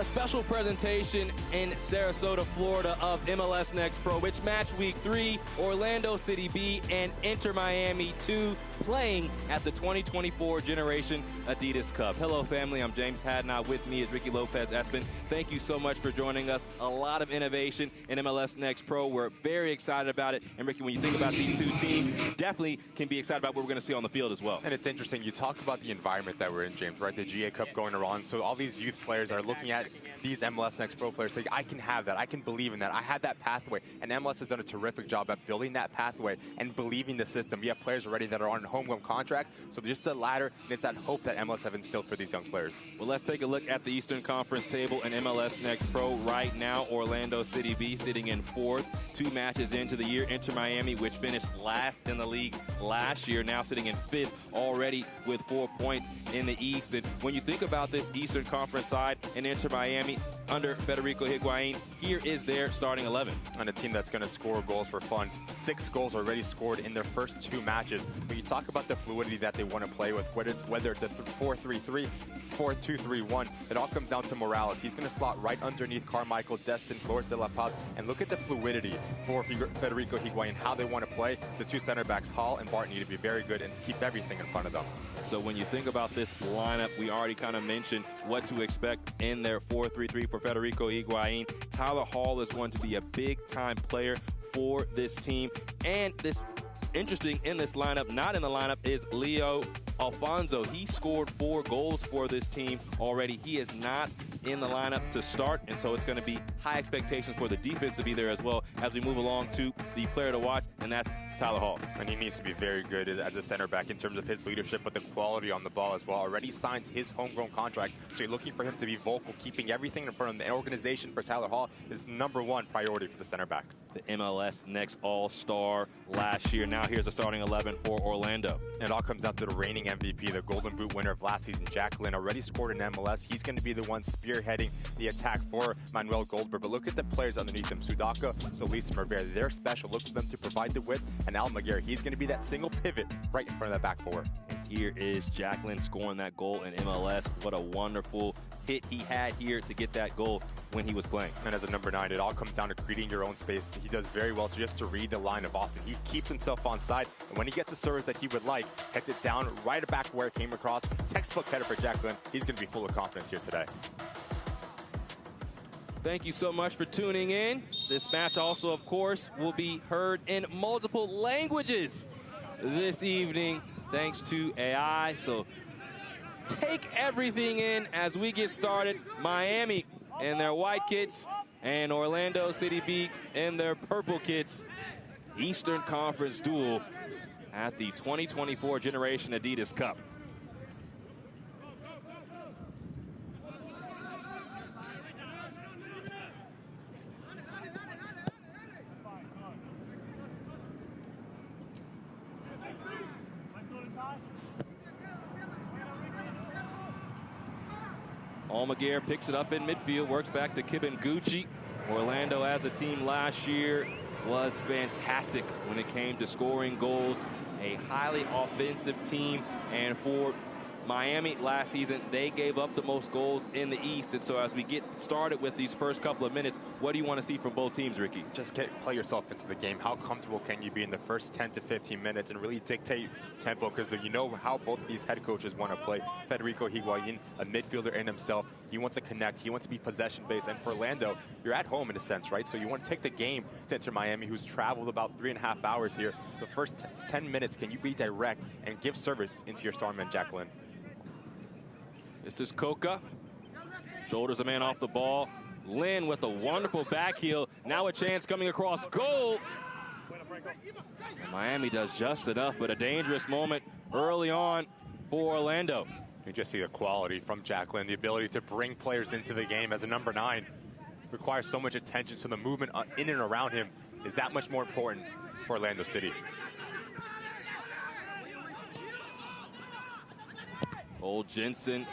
special presentation in Sarasota, Florida of MLS Next Pro. It's match week 3, Orlando City B and Inter Miami 2 playing at the 2024 Generation Adidas Cup. Hello family, I'm James Hadnot. With me is Ricky Lopez-Espin. Thank you so much for joining us. A lot of innovation in MLS Next Pro. We're very excited about it. And Ricky, when you think about these two teams, definitely can be excited about what we're going to see on the field as well. And it's interesting, you talk about the environment that we're in, James, right? The GA Cup going around. So all these youth players are looking at these MLS Next Pro players saying, I can have that, I can believe in that, I had that pathway. And MLS has done a terrific job at building that pathway and believing the system. We have players already that are on homegrown contracts, so just the ladder, and it's that hope that MLS have instilled for these young players. Well, let's take a look at the Eastern Conference table in MLS Next Pro right now. Orlando City B sitting in 4th, 2 matches into the year. Inter Miami, which finished last in the league last year, now sitting in 5th already with 4 points in the East. And when you think about this Eastern Conference side and Inter Miami under Federico Higuain, here is their starting 11. And a team that's going to score goals for fun. 6 goals already scored in their first 2 matches. When you talk about the fluidity that they want to play with, whether it's a 4-3-3, 4-2-3-1, it all comes down to Morales. He's going to slot right underneath Carmichael, Destin, Flores de la Paz, and look at the fluidity for Federico Higuain, how they want to play. The 2 center backs, Hall and Bart, need to be very good and keep everything in front of them. So when you think about this lineup, we already kind of mentioned what to expect in their 4-3-3 for Federico Higuain. Tyler Hall is going to be a big-time player for this team. And this interesting in this lineup, not in the lineup, is Leo Alfonso. He scored 4 goals for this team already. He is not in the lineup to start, and so it's going to be high expectations for the defense to be there as well as we move along to the player to watch, and that's Tyler Hall. And he needs to be very good as a center back in terms of his leadership, but the quality on the ball as well. Already signed his homegrown contract, so you're looking for him to be vocal, keeping everything in front of him. The organization for Tyler Hall is #1 priority for the center back. The MLS Next All-Star last year. Now here's a starting 11 for Orlando. And it all comes down to the reigning MVP, the Golden Boot winner of last season, Jack Lynn, already scored in MLS. He's going to be the one spearheading the attack for Manuel Goldberg. But look at the players underneath him. Sudaka, Solis, and Rivera. They're special. Look for them to provide the width. And Almaguer, he's going to be that single pivot right in front of that back four. And here is Jacqueline scoring that goal in MLS. What a wonderful hit he had here to get that goal when he was playing. And as a #9, it all comes down to creating your own space. He does very well just to read the line of Austin. He keeps himself on side, and when he gets a service that he would like, heads it down right back where it came across. Textbook header for Jacqueline. He's going to be full of confidence here today. Thank you so much for tuning in. This match also, of course, will be heard in multiple languages this evening, thanks to AI. So take everything in as we get started. Miami in their white kits and Orlando City B in their purple kits. Eastern Conference duel at the 2024 Generation Adidas Cup. Almaguer picks it up in midfield, works back to Kibbenguchi. Orlando as a team last year was fantastic when it came to scoring goals. A highly offensive team, and for Miami last season, they gave up the most goals in the East. And so as we get started with these first couple of minutes, what do you want to see from both teams, Ricky? Just play yourself into the game. How comfortable can you be in the first 10 to 15 minutes and really dictate tempo? Because you know how both of these head coaches want to play. Federico Higuain, a midfielder in himself, he wants to connect. He wants to be possession-based. And for Orlando, you're at home in a sense, right? So you want to take the game to Inter Miami, who's traveled about 3.5 hours here. So first 10 minutes, can you be direct and give service into your star man, Jack Lynn? This is Coca. Shoulders a man off the ball. Lynn with a wonderful back heel. Now a chance coming across goal. And Miami does just enough, but a dangerous moment early on for Orlando. You just see the quality from Jack Lynn, the ability to bring players into the game as a #9. Requires so much attention, so the movement in and around him is that much more important for Orlando City. Old Jensen,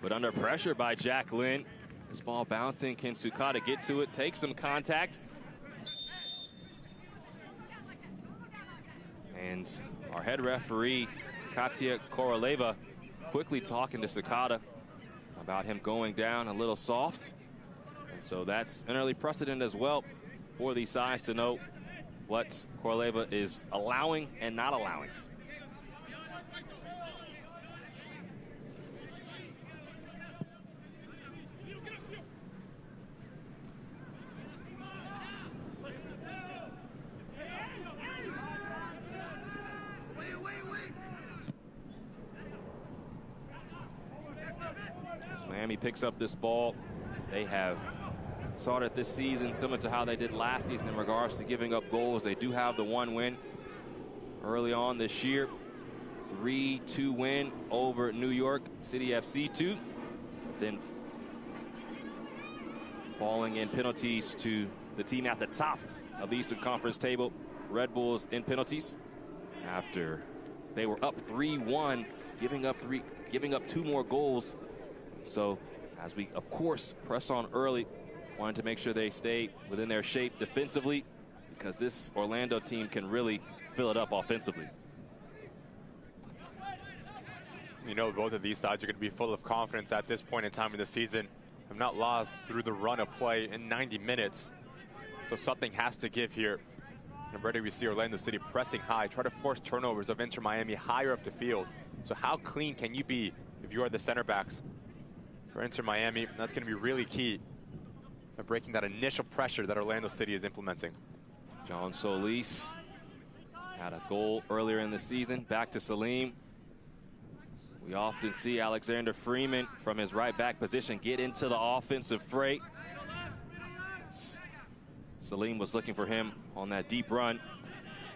but under pressure by Jack Lynn. This ball bouncing. Can Sukata get to it? Take some contact. And our head referee, Katia Koroleva, quickly talking to Sukata about him going down a little soft. And so that's an early precedent as well for these sides to know what Corleva is allowing and not allowing. As Miami picks up this ball, they have started this season similar to how they did last season in regards to giving up goals. They do have the one win early on this year. 3-2 win over New York City FC 2. Then falling in penalties to the team at the top of the Eastern Conference table, Red Bulls in penalties, after they were up 3-1, giving up 2 more goals. So as we, of course, press on early, wanted to make sure they stay within their shape defensively, because this Orlando team can really fill it up offensively. You know, both of these sides are going to be full of confidence at this point in time in the season. Have not lost through the run of play in 90 minutes. So something has to give here. And already we see Orlando City pressing high, try to force turnovers of Inter Miami higher up the field. So how clean can you be if you are the center backs for Inter Miami? That's going to be really key at breaking that initial pressure that Orlando City is implementing. John Solis had a goal earlier in the season. Back to Salim. We often see Alexander Freeman from his right back position get into the offensive fray. Salim was looking for him on that deep run.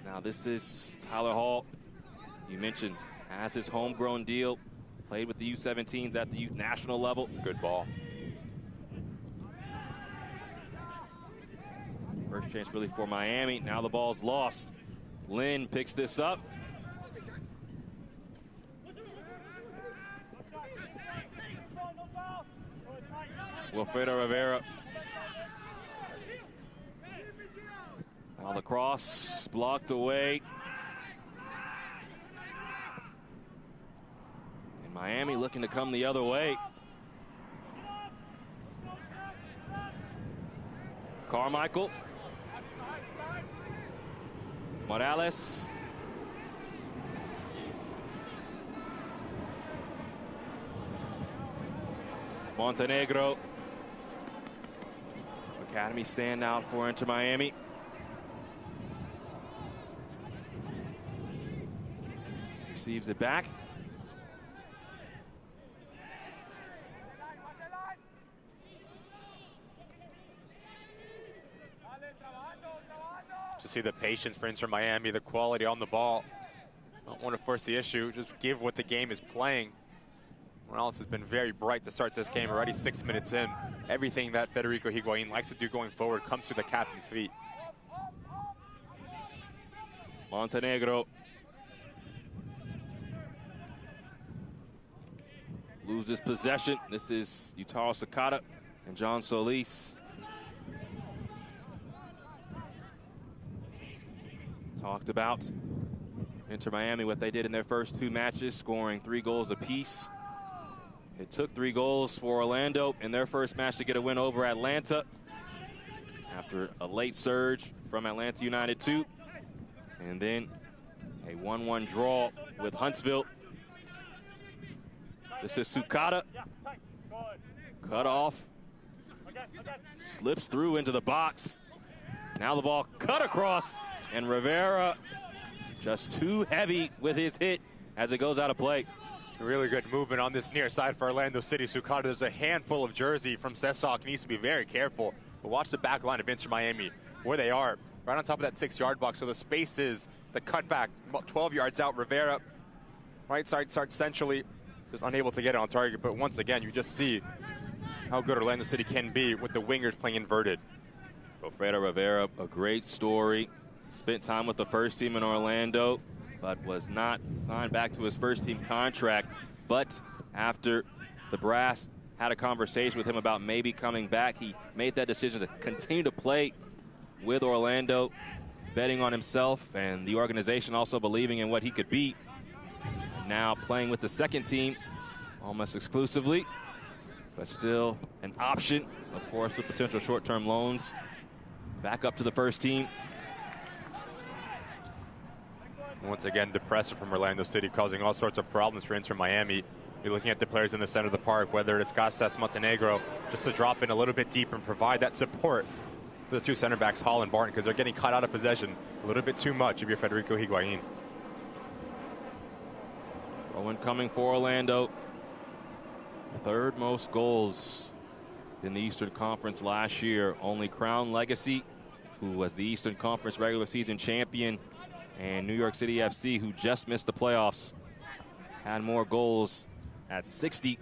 Now this is Tyler Hall. You mentioned has his homegrown deal. Played with the U17s at the youth national level. It's a good ball. First chance really for Miami. Now the ball's lost. Lynn picks this up. Wilfredo Rivera. Now the cross blocked away. And Miami looking to come the other way. Carmichael. Morales. Montenegro. Academy standout for Inter Miami. Receives it back. To see the patience for Inter Miami, the quality on the ball. Don't want to force the issue, just give what the game is playing. Morales has been very bright to start this game, already 6 minutes in. Everything that Federico Higuain likes to do going forward comes through the captain's feet. Montenegro. Loses possession. This is Yutaro Sakata and John Solis. Talked about Inter Miami, what they did in their first 2 matches, scoring 3 goals apiece. It took 3 goals for Orlando in their first match to get a win over Atlanta after a late surge from Atlanta United 2. And then a 1-1 draw with Huntsville. This is Sukata. Cut off. Slips through into the box. Now the ball cut across. And Rivera just too heavy with his hit as it goes out of play. Really good movement on this near side for Orlando City. Sukata, there's a handful of jersey from Sesak. Needs to be very careful. But watch the back line of Inter Miami, where they are. Right on top of that 6-yard box. So the space is the cutback, about 12 yards out. Rivera, right side starts centrally. Just unable to get it on target. But once again, you just see how good Orlando City can be with the wingers playing inverted. Wilfredo Rivera, a great story. Spent time with the first team in Orlando, but was not signed back to his first team contract. But after the brass had a conversation with him about maybe coming back, he made that decision to continue to play with Orlando, betting on himself and the organization also believing in what he could be. And now playing with the second team almost exclusively. but still an option, of course, with potential short-term loans. Back up to the first team. Once again, depressor from Orlando City, causing all sorts of problems for Inter Miami. You're looking at the players in the center of the park, whether it's Garces, Montenegro, just to drop in a little bit deep and provide that support for the two center backs, Hall and Barton, because they're getting caught out of possession a little bit too much if you're Federico Higuain. Owen coming for Orlando. Third most goals in the Eastern Conference last year. Only Crown Legacy, who was the Eastern Conference regular season champion, and New York City FC, who just missed the playoffs, had more goals at 60.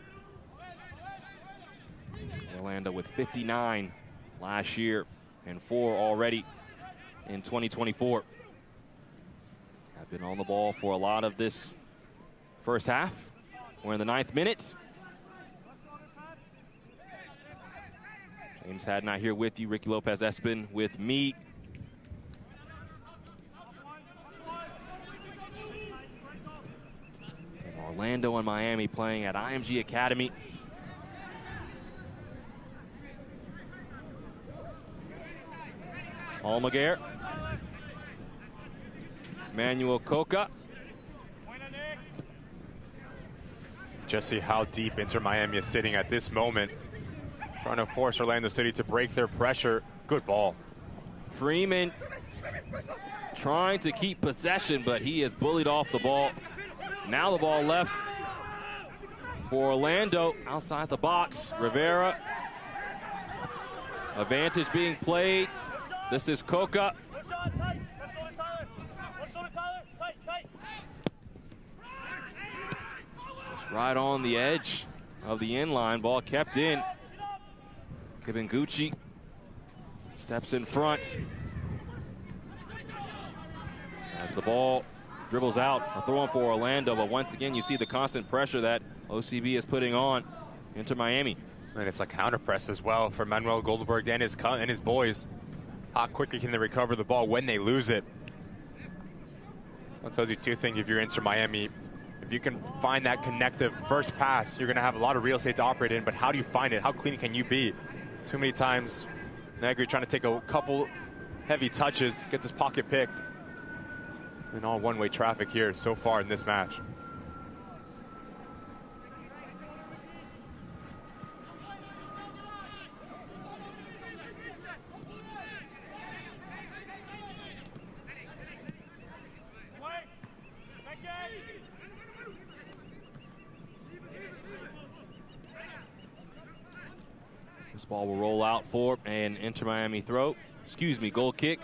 Orlando with 59 last year and 4 already in 2024. Have been on the ball for a lot of this first half. We're in the 9th minute. James Hadnot here with you. Ricky Lopez Espin with me. And Orlando and Miami playing at IMG Academy. Almaguer. Manuel Coca. Just see how deep Inter Miami is sitting at this moment. Trying to force Orlando City to break their pressure. Good ball. Freeman trying to keep possession, but he is bullied off the ball. Now the ball left for Orlando outside the box. Rivera. Advantage being played. This is Coca. Just right on the edge of the inline. Ball kept in. Kibinguchi steps in front as the ball dribbles out. A throw in for Orlando, but once again you see the constant pressure that OCB is putting on Inter Miami. And it's a counter press as well for Manuel Goldberg and his boys. How quickly can they recover the ball when they lose it? That tells you two things if you're Inter Miami. If you can find that connective first pass, you're going to have a lot of real estate to operate in, but how do you find it? How clean can you be? Too many times, Negri trying to take a couple heavy touches, gets his pocket picked. And all one-way traffic here so far in this match. This ball will roll out for an Inter Miami goal kick.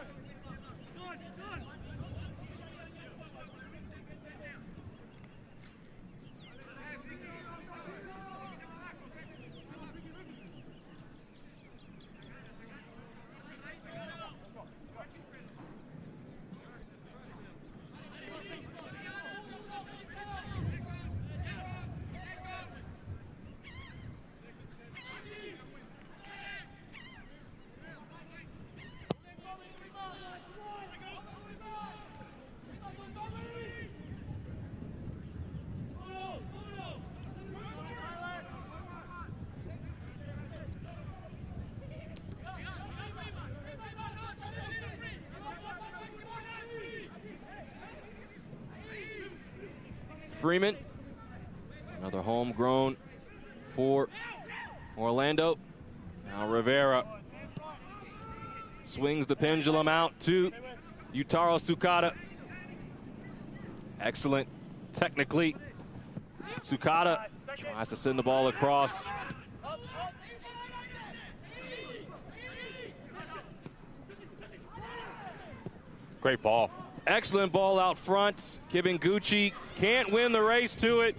Freeman, another homegrown for Orlando. Now Rivera swings the pendulum out to Yutaro Sukata. Excellent technically. Sukata tries to send the ball across. Great ball. Excellent ball out front. Kibinguchi can't win the race to it.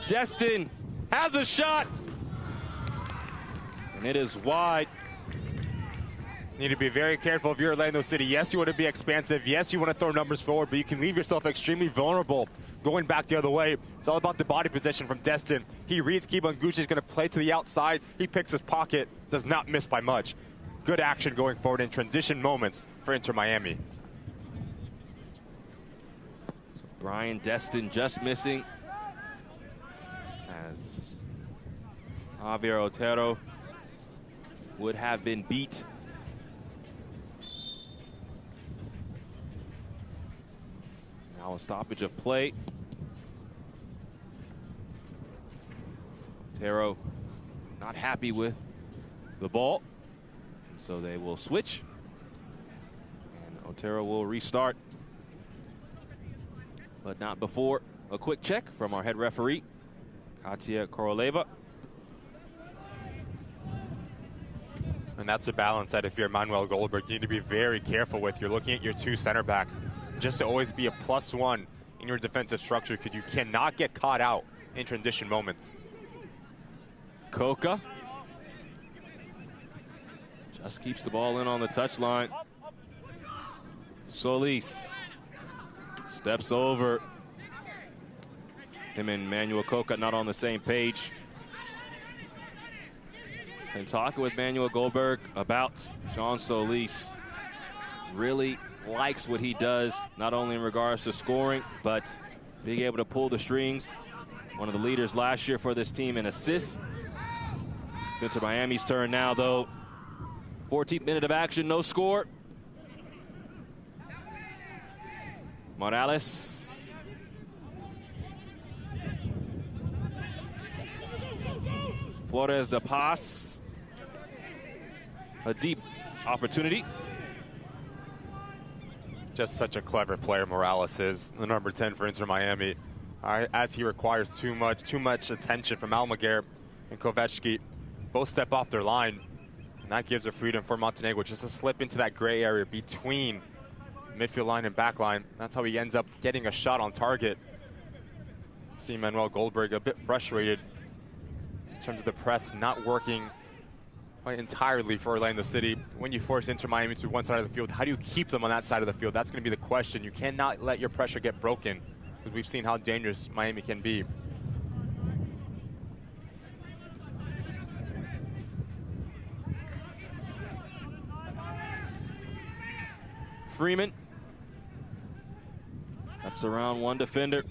Destin has a shot. And it is wide. Need to be very careful if you're Orlando City. Yes, you want to be expansive. Yes, you want to throw numbers forward, but you can leave yourself extremely vulnerable going back the other way. It's all about the body position from Destin. He reads Kibinguchi is going to play to the outside. He picks his pocket, does not miss by much. Good action going forward in transition moments for Inter Miami. Brian Destin just missing as Javier Otero would have been beat. Now a stoppage of play. Otero not happy with the ball, and so they will switch, and Otero will restart, but not before a quick check from our head referee, Katia Koroleva. And that's a balance that if you're Manuel Goldberg, you need to be very careful with. You're looking at your two center backs just to always be a +1 in your defensive structure, because you cannot get caught out in transition moments. Coca just keeps the ball in on the touchline. Solis steps over. Him and Manuel Coca not on the same page. And talking with Manuel Goldberg about John Solis. Really likes what he does, not only in regards to scoring, but being able to pull the strings. One of the leaders last year for this team in assists. It's Inter Miami's turn now, though. 14th minute of action, no score. Morales. Flores the pass. A deep opportunity. Just such a clever player Morales is, the number 10 for Inter Miami. As he requires too much attention from Almaguer and Kovački. Both step off their line, and that gives a freedom for Montenegro just to slip into that gray area between midfield line and back line. That's how he ends up getting a shot on target. See Manuel Goldberg a bit frustrated in terms of the press not working quite entirely for Orlando City. When you force Inter Miami to one side of the field, how do you keep them on that side of the field? That's going to be the question. You cannot let your pressure get broken, because we've seen how dangerous Miami can be. Freeman steps around one defender.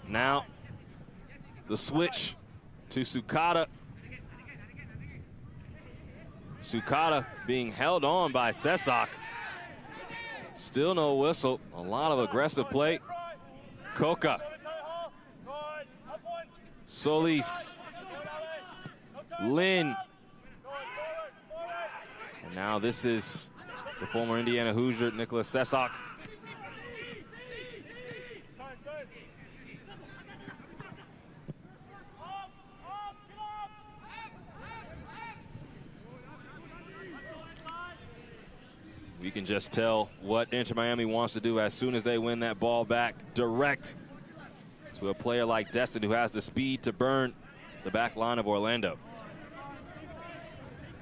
Now the switch to Sukata. Sukata being held on by Sesak. Still no whistle. A lot of aggressive play. Coca. Solis. Lynn. And now this is the former Indiana Hoosier, Nicholas Sesak. We can just tell what Inter Miami wants to do as soon as they win that ball back. Direct to a player like Destin, who has the speed to burn the back line of Orlando.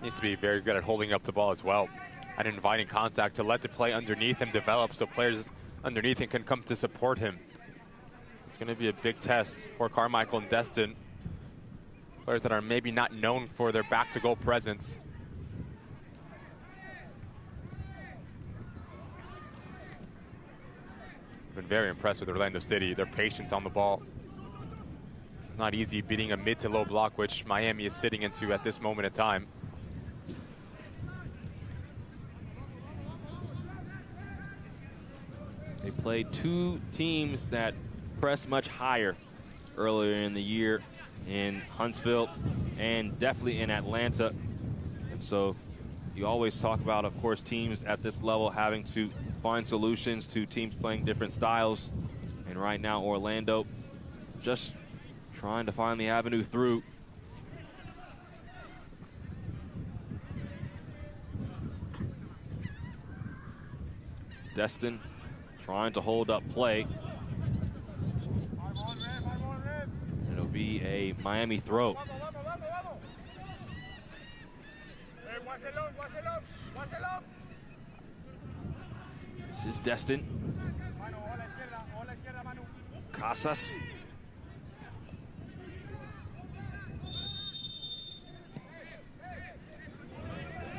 Needs to be very good at holding up the ball as well, and inviting contact to let the play underneath him develop, so players underneath him can come to support him. It's going to be a big test for Carmichael and Destin, players that are maybe not known for their back-to-goal presence. Been very impressed with Orlando City. Their patience on the ball. Not easy beating a mid to low block, which Miami is sitting into at this moment in time. They played two teams that pressed much higher earlier in the year, in Huntsville and definitely in Atlanta. And so you always talk about, of course, teams at this level having to find solutions to teams playing different styles. And right now, Orlando just trying to find the avenue through. Destin trying to hold up play. It'll be a Miami throw. This is Destin. Casas.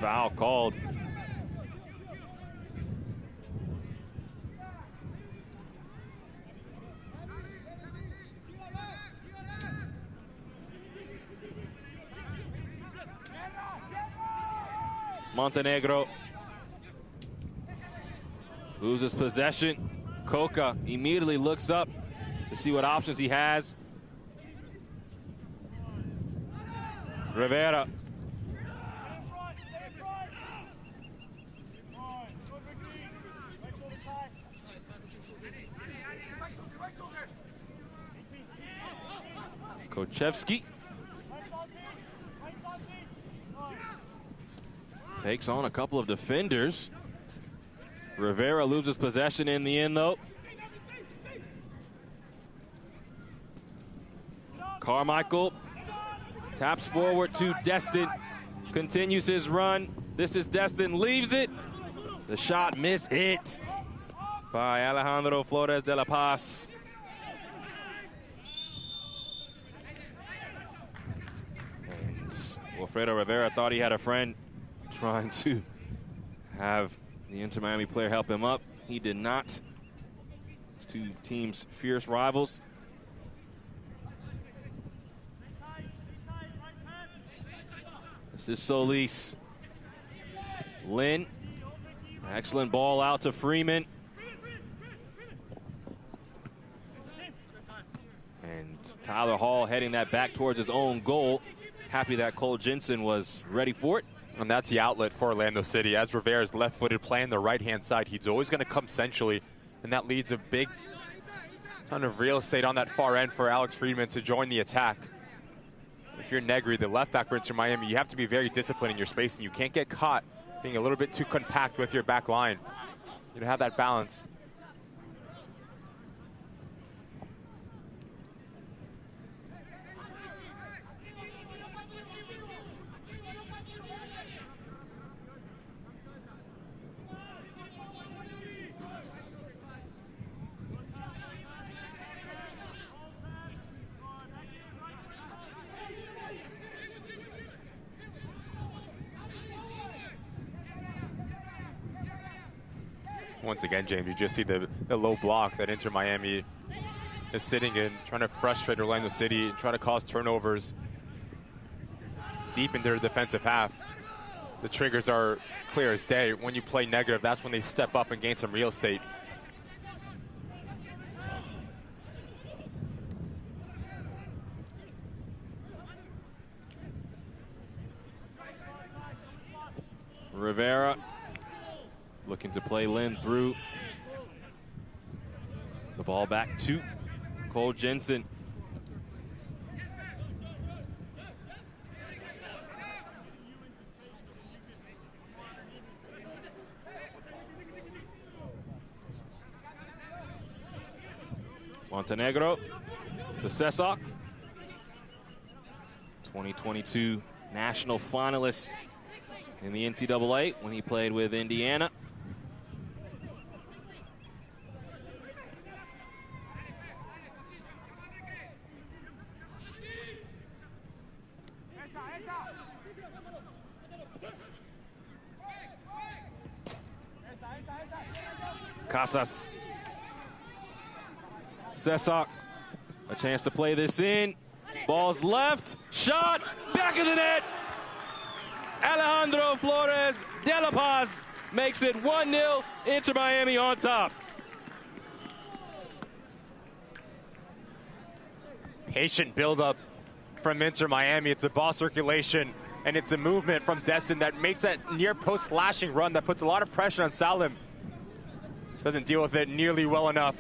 Foul called. Montenegro loses possession. Coca immediately looks up to see what options he has. Rivera. Kochevsky takes on a couple of defenders. Rivera loses possession in the end, though. Carmichael taps forward to Destin. Continues his run. This is Destin, leaves it. The shot missed, hit by Alejandro Flores de la Paz. And Wilfredo Rivera thought he had a friend trying to have the Inter Miami player help him up. He did not. These two teams fierce rivals. This is Solis. Lynn. Excellent ball out to Freeman. And Tyler Hall heading that back towards his own goal. Happy that Cole Jensen was ready for it. And that's the outlet for Orlando City. As Rivera's left-footed playing the right-hand side, he's always going to come centrally, and that leads a big ton of real estate on that far end for Alex Freeman to join the attack. If you're Negri, the left back for Inter Miami, you have to be very disciplined in your space, and you can't get caught being a little bit too compact with your back line. You have that balance. Once again, James, you just see the low block that Inter Miami is sitting in, trying to frustrate Orlando City, trying to cause turnovers deep in their defensive half. The triggers are clear as day. When you play negative, that's when they step up and gain some real estate. Rivera looking to play Lynn through. The ball back to Cole Jensen. Montenegro to Sesak. 2022 national finalist in the NCAA when he played with Indiana. Casas. Sesak, a chance to play this in. Ball's left, shot, back of the net. Alejandro Flores de la Paz makes it 1-0, Inter Miami on top. Patient buildup from Inter Miami. It's a ball circulation, and it's a movement from Destin that makes that near post slashing run that puts a lot of pressure on Salim. Doesn't deal with it nearly well enough.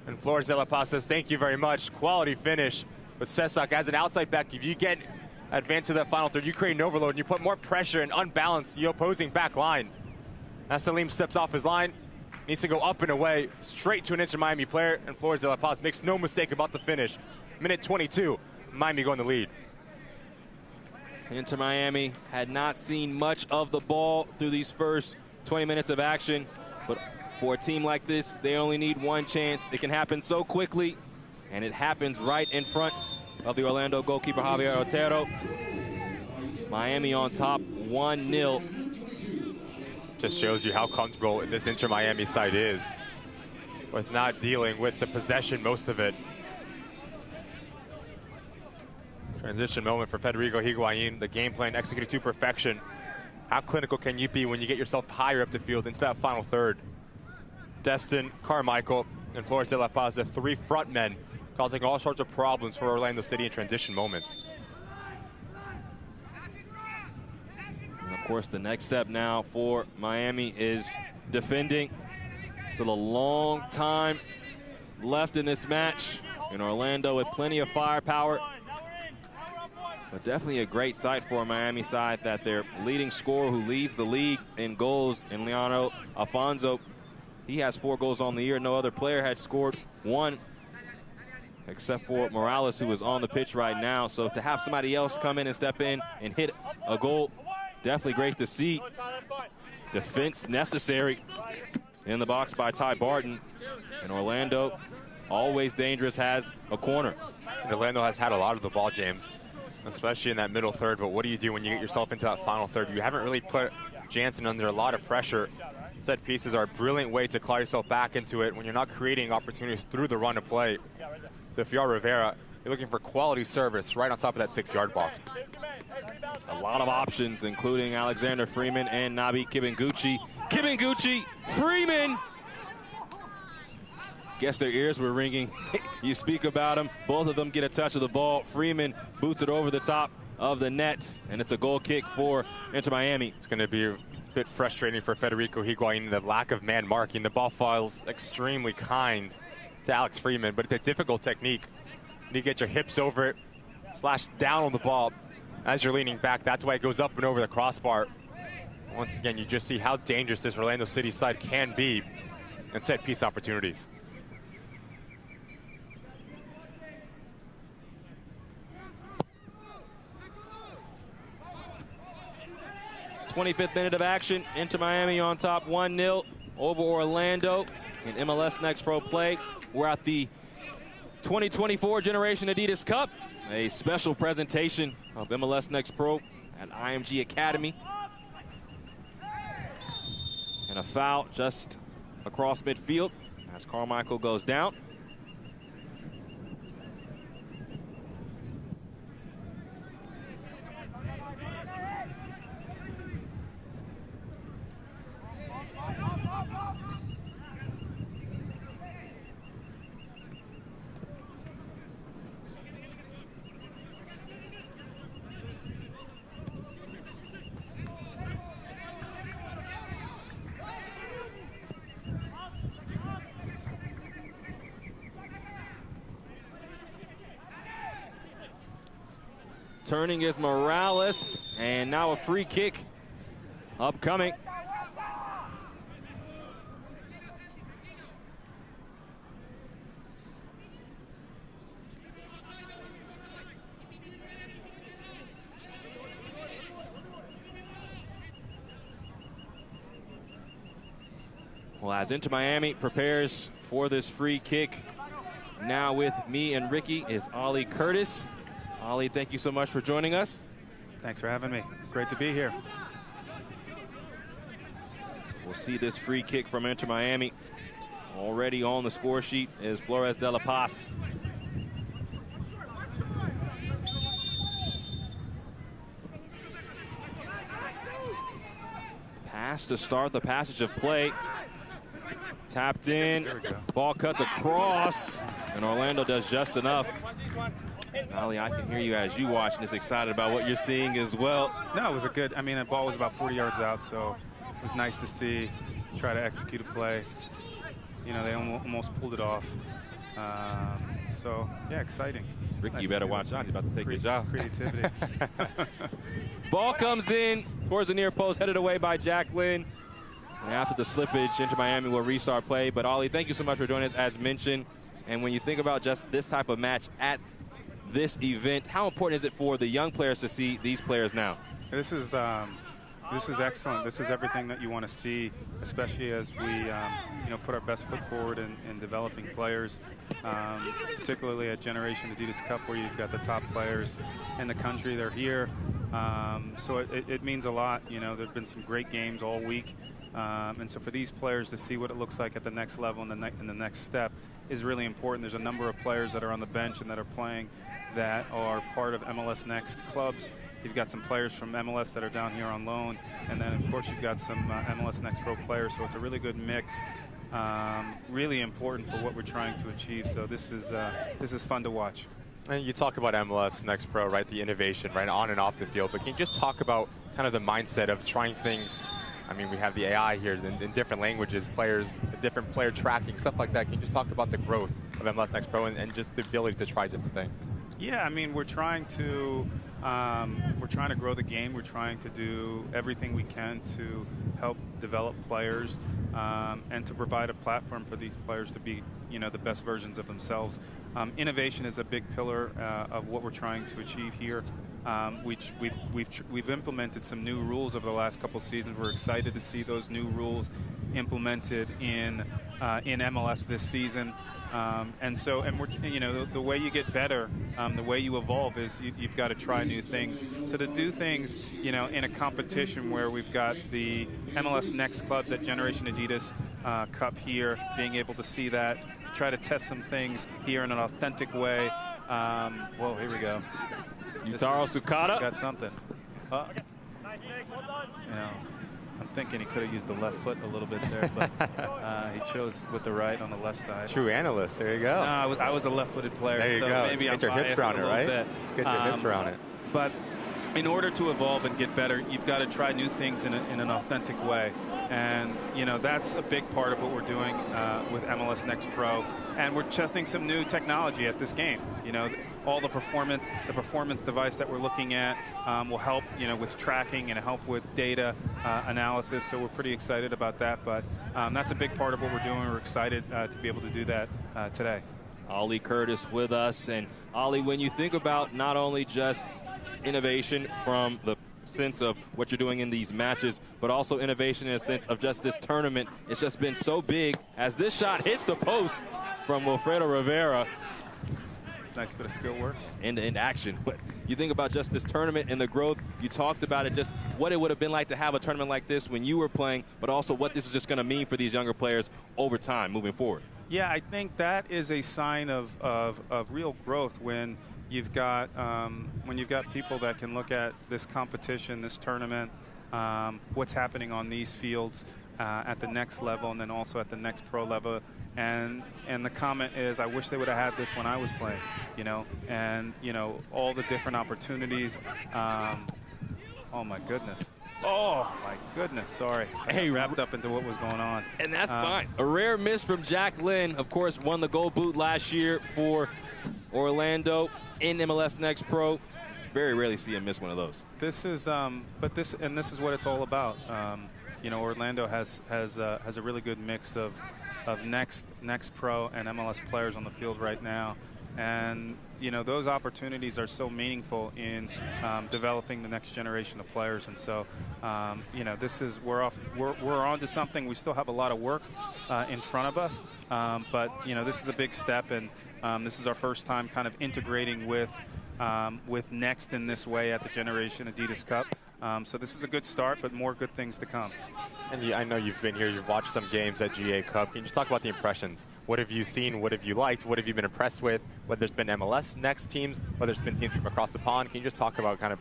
And Flores de la Paz says, thank you very much. Quality finish. But Sesak, as an outside back, if you get advanced to that final third, you create an overload and you put more pressure and unbalance the opposing back line. As Salim steps off his line, needs to go up and away, straight to an Inter Miami player, and Flores de la Paz makes no mistake about the finish. Minute 22, Miami going the lead. Inter Miami had not seen much of the ball through these first 20 minutes of action, but for a team like this, they only need one chance. It can happen so quickly, and it happens right in front of the Orlando goalkeeper, Javier Otero. Miami on top, 1-0. Just shows you how comfortable this Inter Miami side is with not dealing with the possession most of it. Transition moment for Federico Higuain. The game plan executed to perfection. How clinical can you be when you get yourself higher up the field into that final third? Destin, Carmichael, and Flores de la Paz, the three front men, causing all sorts of problems for Orlando City in transition moments. And of course, the next step now for Miami is defending. Still a long time left in this match. In Orlando with plenty of firepower. But definitely a great sight for a Miami side that their leading scorer who leads the league in goals, in Leandro Alfonso, he has 4 goals on the year. No other player had scored 1 except for Morales, who is on the pitch right now. So to have somebody else come in and step in and hit a goal, definitely great to see. Defense necessary in the box by Ty Barton. And Orlando, always dangerous, has a corner. And Orlando has had a lot of the ball, James, especially in that middle third. But what do you do when you get yourself into that final third? You haven't really put Jansen under a lot of pressure. Set pieces are a brilliant way to claw yourself back into it when you're not creating opportunities through the run of play. So if you are Rivera, you're looking for quality service right on top of that 6-yard box. A lot of options, including Alexander Freeman and Nabi Kibenguchi. Kibenguchi, Freeman! Guess their ears were ringing. You speak about them. Both of them get a touch of the ball. Freeman boots it over the top of the net, and it's a goal kick for Inter Miami. It's going to be a bit frustrating for Federico Higuain, the lack of man marking. The ball falls extremely kind to Alex Freeman, but it's a difficult technique. You need to get your hips over it, slash down on the ball as you're leaning back. That's why it goes up and over the crossbar. Once again, you just see how dangerous this Orlando City side can be and set piece opportunities. 25th minute of action. Inter Miami on top 1-0 over Orlando in MLS Next Pro play. We're at the 2024 Generation Adidas Cup, a special presentation of MLS Next Pro at IMG Academy. And a foul just across midfield as Carmichael goes down. Turning is Morales, and now a free kick upcoming. Well, as Inter Miami prepares for this free kick, now with me and Ricky is Ollie Curtis. Ollie, thank you so much for joining us. Thanks for having me. Great to be here. So we'll see this free kick from Inter Miami. Already on the score sheet is Flores de la Paz. Pass to start the passage of play. Tapped in, ball cuts across, and Orlando does just enough. Ollie, I can hear you as you watch and is excited about what you're seeing as well. No, it was a good, I mean, the ball was about 40 yards out, so it was nice to see, try to execute a play. You know, they almost pulled it off. So, yeah, exciting. Ricky, nice you better watch out. He's about to take your job. Creativity. Ball comes in towards the near post, headed away by Jack Lynn. And after the slippage, Inter Miami will restart play. But, Ollie, thank you so much for joining us, as mentioned. And when you think about just this type of match at this event, how important is it for the young players to see these players now? This is excellent. This is everything that you want to see, especially as we you know, put our best foot forward in developing players, particularly at Generation Adidas Cup, where you've got the top players in the country. They're here, so it means a lot. You know, there've been some great games all week. And so for these players to see what it looks like at the next level and the next step is really important. There's a number of players that are on the bench and that are playing that are part of MLS Next clubs. You've got some players from MLS that are down here on loan, and then of course you've got some MLS Next Pro players, so it's a really good mix. Really important for what we're trying to achieve, so this is fun to watch. And you talk about MLS Next Pro, right, the innovation, right, on and off the field, but can you just talk about kind of the mindset of trying things? I mean, we have the AI here in different languages, players, different player tracking, stuff like that. Can you just talk about the growth of MLS Next Pro and just the ability to try different things? Yeah, I mean, we're trying to grow the game. We're trying to do everything we can to help develop players and to provide a platform for these players to be, the best versions of themselves. Innovation is a big pillar of what we're trying to achieve here. We've implemented some new rules over the last couple seasons. We're excited to see those new rules implemented in MLS this season. And we're, the way you get better, the way you evolve is you've got to try new things. So to do things, in a competition where we've got the MLS Next clubs at Generation Adidas Cup here, being able to see that, try to test some things here in an authentic way. Whoa, here we go. Yutaro Sukata got something. I'm thinking he could have used the left foot a little bit there, but he chose with the right on the left side. True analyst. There you go. No, I was a left-footed player. There you so go. Maybe get your hips around it, right? Get your hips around it. But in order to evolve and get better, you've got to try new things in an authentic way. And, that's a big part of what we're doing with MLS Next Pro. And we're testing some new technology at this game. All the performance device that we're looking at will help, with tracking and help with data analysis. So we're pretty excited about that. But that's a big part of what we're doing. We're excited to be able to do that today. Ollie Curtis with us. And Ollie, when you think about not only just innovation from the sense of what you're doing in these matches, but also innovation in a sense of just this tournament, it's just been so big as this shot hits the post from Wilfredo Rivera. Nice bit of skill work. End-to-end action. But you think about just this tournament and the growth. You talked about it, just what it would have been like to have a tournament like this when you were playing, but also what this is just going to mean for these younger players over time moving forward. Yeah, I think that is a sign of real growth when you've got people that can look at this competition, this tournament, what's happening on these fields at the next level, and then also at the next pro level. And the comment is, I wish they would have had this when I was playing, and all the different opportunities. Oh my goodness. Oh my goodness, sorry. I got wrapped up into what was going on. And that's fine. A rare miss from Jack Lynn, of course, won the gold boot last year for Orlando in MLS Next Pro. Very rarely see him miss one of those. This is this is what it's all about. Orlando has a really good mix of Next Pro and MLS players on the field right now. And those opportunities are so meaningful in developing the next generation of players. And so this is we're on to something. We still have a lot of work in front of us, but this is a big step, and this is our first time kind of integrating with Next in this way at the Generation Adidas Cup. So this is a good start, but more good things to come. And I know you've been here, you've watched some games at GA Cup. Can you just talk about the impressions? What have you seen? What have you liked? What have you been impressed with? Whether it's been MLS Next teams, whether it's been teams from across the pond. Can you just talk about kind of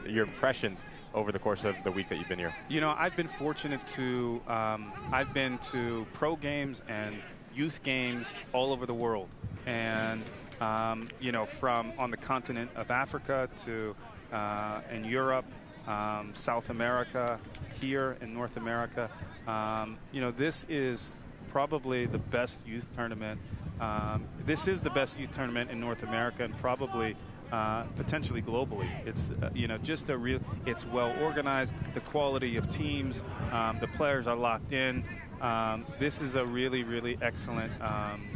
your impressions over the course of the week that you've been here? I've been fortunate to, I've been to pro games and youth games all over the world. And, from on the continent of Africa to in Europe, South America, here in North America. This is probably the best youth tournament. This is the best youth tournament in North America and probably potentially globally. It's just it's well organized. The quality of teams, the players are locked in. This is a really, really excellent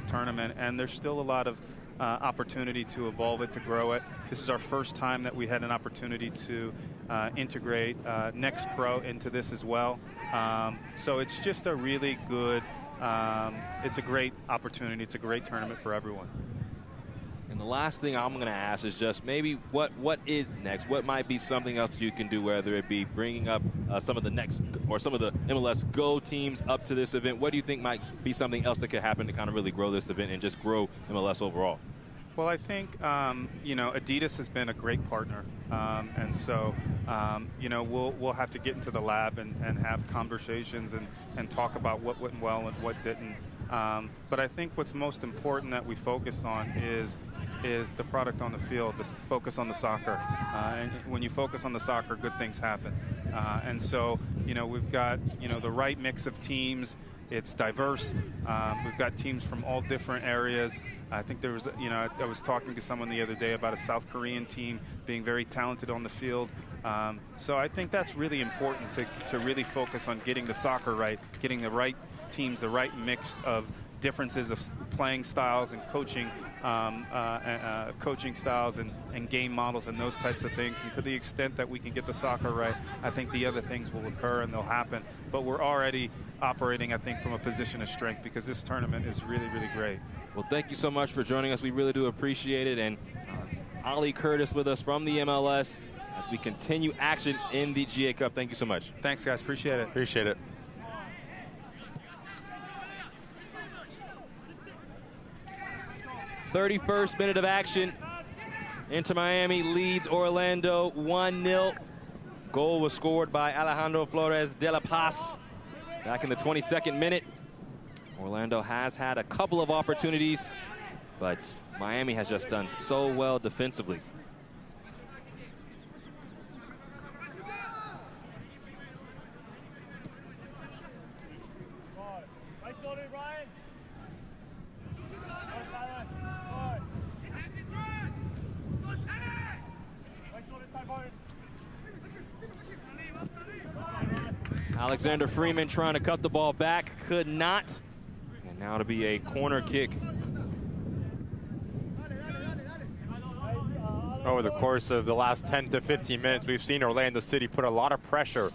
tournament, and there's still a lot of opportunity to evolve it, to grow it. This is our first time that we had an opportunity to integrate Next Pro into this as well. So it's just a really good, it's a great opportunity. It's a great tournament for everyone. And the last thing I'm going to ask is just maybe what is next? What might be something else you can do, whether it be bringing up some of the next or some of the MLS Go teams up to this event? What do you think might be something else that could happen to kind of really grow this event and just grow MLS overall? Well, I think, you know, Adidas has been a great partner. And so, you know, we'll have to get into the lab and have conversations and talk about what went well and what didn't. But I think what's most important that we focus on is the product on the field, the focus on the soccer. And when you focus on the soccer, good things happen. And so, you know, we've got, you know, the right mix of teams. It's diverse. We've got teams from all different areas. I think there was, you know, I was talking to someone the other day about a South Korean team being very talented on the field. So I think that's really important to really focus on getting the soccer right, getting the right teams, the right mix of differences of playing styles and coaching styles and game models and those types of things. And to the extent that we can get the soccer right, I think the other things will occur and they'll happen. But we're already operating, I think, from a position of strength because this tournament is really, really great. Well, thank you so much for joining us. We really do appreciate it. And Ali Curtis with us from the MLS as we continue action in the GA Cup. Thank you so much. Thanks, guys. Appreciate it. Appreciate it. '31st minute of action. Inter Miami leads Orlando 1-0. Goal was scored by Alejandro Flores de la Paz back in the 22nd minute. Orlando has had a couple of opportunities, but Miami has just done so well defensively. Alexander Freeman trying to cut the ball back, could not. And now to be a corner kick. Over the course of the last 10 to 15 minutes, we've seen Orlando City put a lot of pressure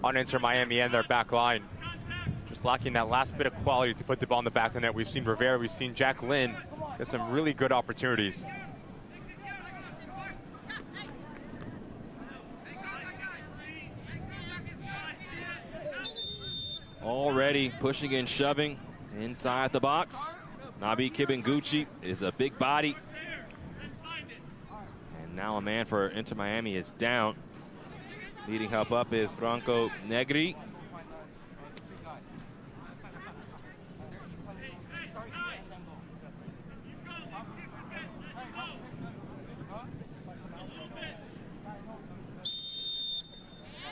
on Inter Miami and their back line. Just lacking that last bit of quality to put the ball in the back of the net. We've seen Rivera, we've seen Jack Lynn get some really good opportunities. Already pushing and shoving inside the box. Nabi Kibinguchi is a big body. And now a man for Inter Miami is down. Needing help up is Franco Negri.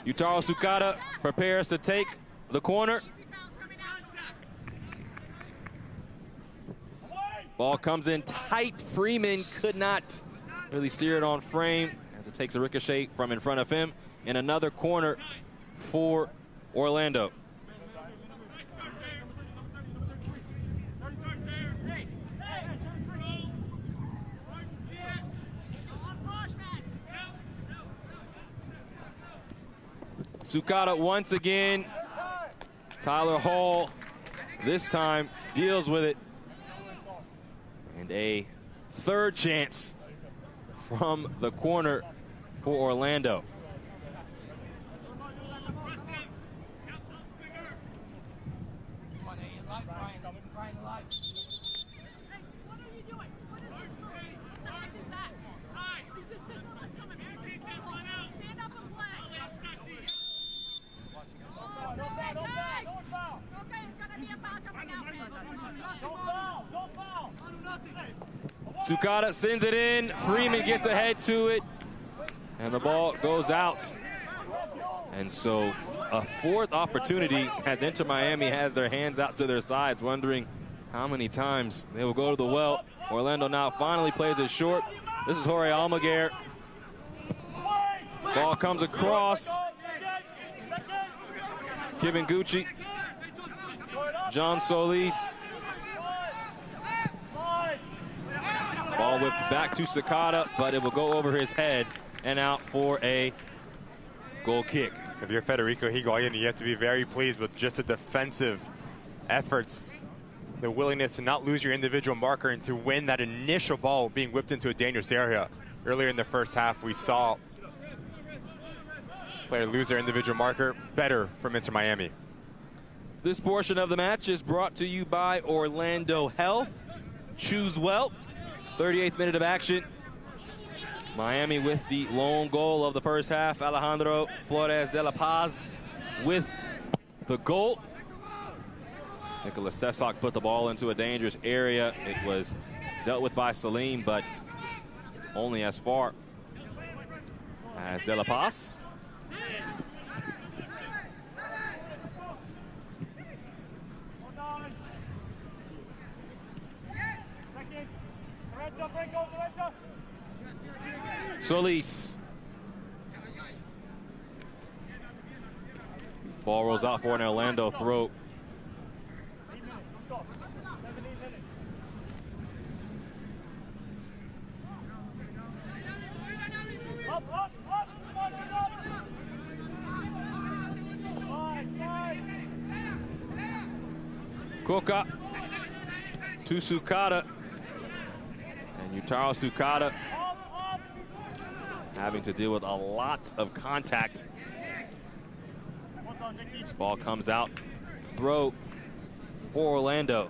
Yutaro Sukada prepares to take the corner. Ball comes in tight. Freeman could not really steer it on frame as it takes a ricochet from in front of him. And another corner for Orlando. Sukada once again. Tyler Hall this time deals with it. And a third chance from the corner for Orlando. Sukada sends it in. Freeman gets ahead to it. And the ball goes out. And so a fourth opportunity as Inter Miami has their hands out to their sides, wondering how many times they will go to the well. Orlando now finally plays it short. This is Jorge Almaguer. Ball comes across. Kibinguchi. John Solis. Ball whipped back to Sukada, but it will go over his head and out for a goal kick. If you're Federico Higuain, you have to be very pleased with just the defensive efforts the willingness to not lose your individual marker and to win that initial ball being whipped into a dangerous area. Earlier in the first half, we saw player lose their individual marker. Better from Inter Miami. This portion of the match is brought to you by Orlando Health. Choose well. 38th minute of action. Miami with the lone goal of the first half. Alejandro Flores de la Paz with the goal. Nicholas Sesak put the ball into a dangerous area. It was dealt with by Salim, but only as far as de la Paz. Solis. Ball rolls out for an Orlando throw. Coca to Sukata. And Yutaro Sukata having to deal with a lot of contact. This ball comes out. Throw for Orlando.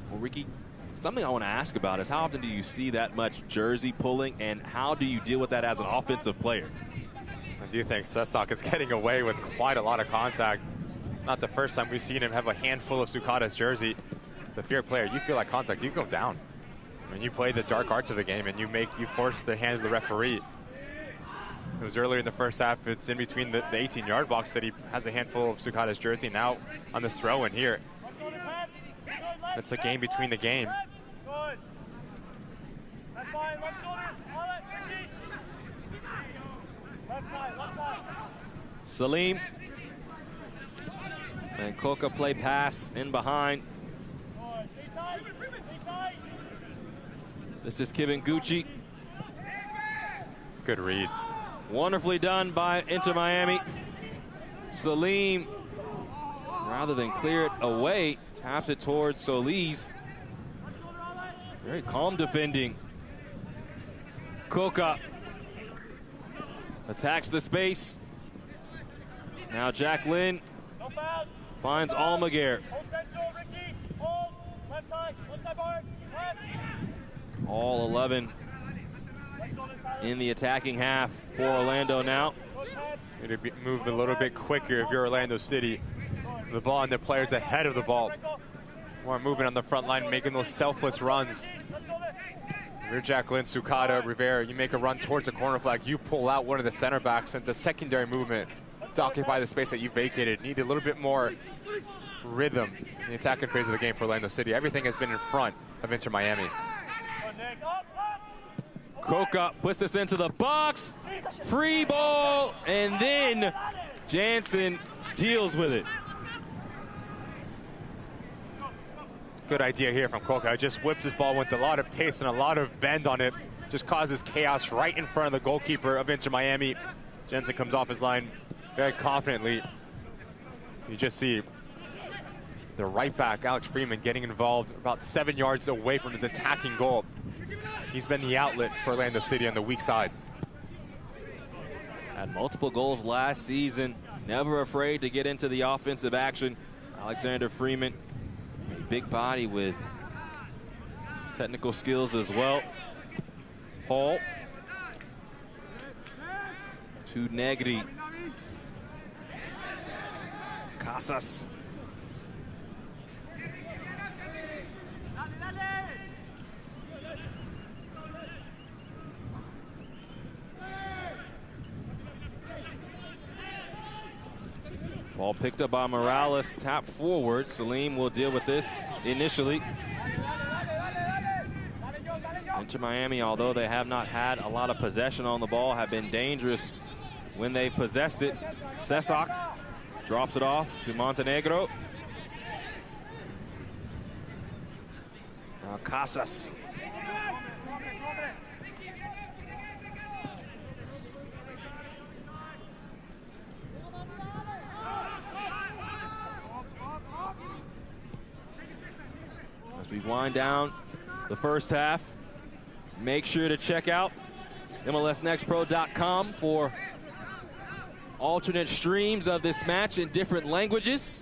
Well, Ricky, something I want to ask about is how often do you see that much jersey pulling, and how do you deal with that as an offensive player? I do think Sesak is getting away with quite a lot of contact. Not the first time we've seen him have a handful of Sukata's jersey. The fair player, you feel like contact, you go down. I mean, you play the dark arts of the game and you force the hand of the referee. It was earlier in the first half. It's in between the 18-yard box that he has a handful of Sukata's jersey. Now on this throw in here, it's a game between the game. Salim and Coca play pass in behind. This is Kibenguchi. Good read. Wonderfully done by Inter Miami. Salim, rather than clear it away, taps it towards Solis. Very calm defending. Coca attacks the space. Now Jacqueline finds Almaguer. All 11 in the attacking half for Orlando now. Need to move a little bit quicker if you're Orlando City. The ball and the players ahead of the ball. More movement on the front line, making those selfless runs. If you're Jacqueline, Sukata, Rivera, you make a run towards the corner flag, you pull out one of the center backs, and the secondary movement to occupy the space that you vacated. Need a little bit more rhythm in the attacking phase of the game for Orlando City. Everything has been in front of Inter Miami. Coca puts this into the box. Free ball, and then Jansen deals with it. Good idea here from Coca. Just whips his ball with a lot of pace and a lot of bend on it. Just causes chaos right in front of the goalkeeper of Inter Miami. Jansen comes off his line very confidently. You just see the right back, Alex Freeman, getting involved about 7 yards away from his attacking goal. He's been the outlet for Orlando City on the weak side. Had multiple goals last season. Never afraid to get into the offensive action. Alexander Freeman, a big body with technical skills as well. Hall to Negri. Casas. Ball picked up by Morales, tap forward. Salim will deal with this initially. Inter Miami, although they have not had a lot of possession on the ball, have been dangerous when they possessed it. Sesak drops it off to Montenegro. Now Casas. As we wind down the first half, make sure to check out MLSNextPro.com for alternate streams of this match in different languages.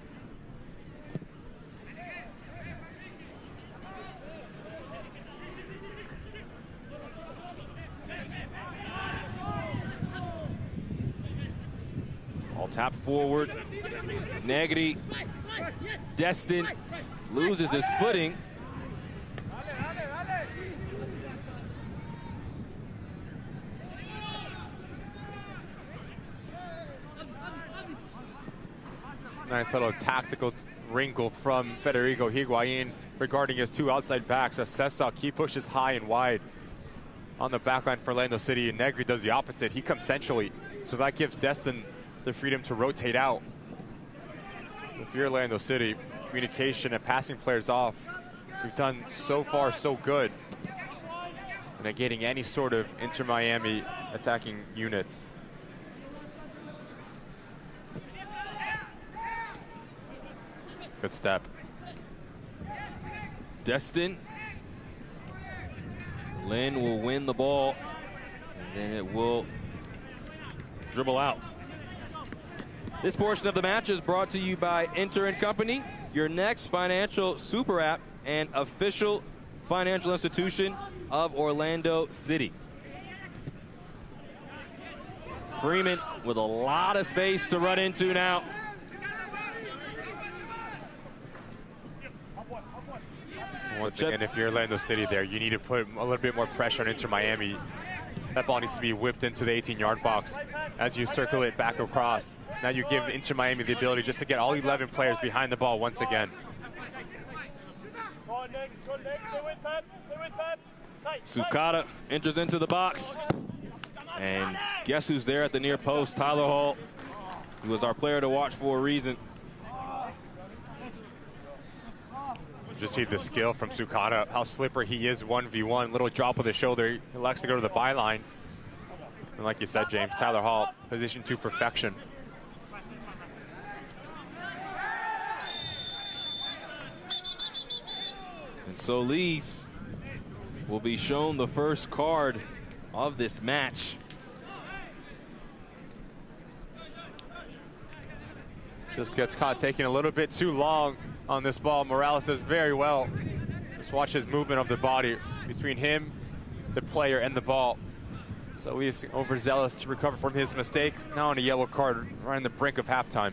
Ball tapped forward. Negri, Destin loses his footing. Nice little tactical wrinkle from Federico Higuain regarding his two outside backs. Cesar, he pushes high and wide on the backline for Orlando City, and Negri does the opposite. He comes centrally, so that gives Destin the freedom to rotate out. If you're Orlando City, communication and passing players off, we've done so far so good in negating any sort of Inter Miami attacking units. Good step. Destin. Lynn will win the ball, and then it will dribble out. This portion of the match is brought to you by Inter & Company, your next financial super app and official financial institution of Orlando City. Freeman with a lot of space to run into now. Once again, if you're Orlando City there, you need to put a little bit more pressure on Inter Miami. That ball needs to be whipped into the 18-yard box as you circulate back across. Now you give Inter Miami the ability just to get all 11 players behind the ball once again. Sukata enters into the box. And guess who's there at the near post? Tyler Hall. He was our player to watch for a reason. Just see the skill from Sukata, how slippery he is 1v1. Little drop of the shoulder. He likes to go to the byline. And like you said, James, Tyler Hall, positioned to perfection. And Solis will be shown the first card of this match. Just gets caught taking a little bit too long on this ball. Morales does very well. Just watch his movement of the body between him, the player, and the ball. So he's overzealous to recover from his mistake. Now on a yellow card, right on the brink of halftime.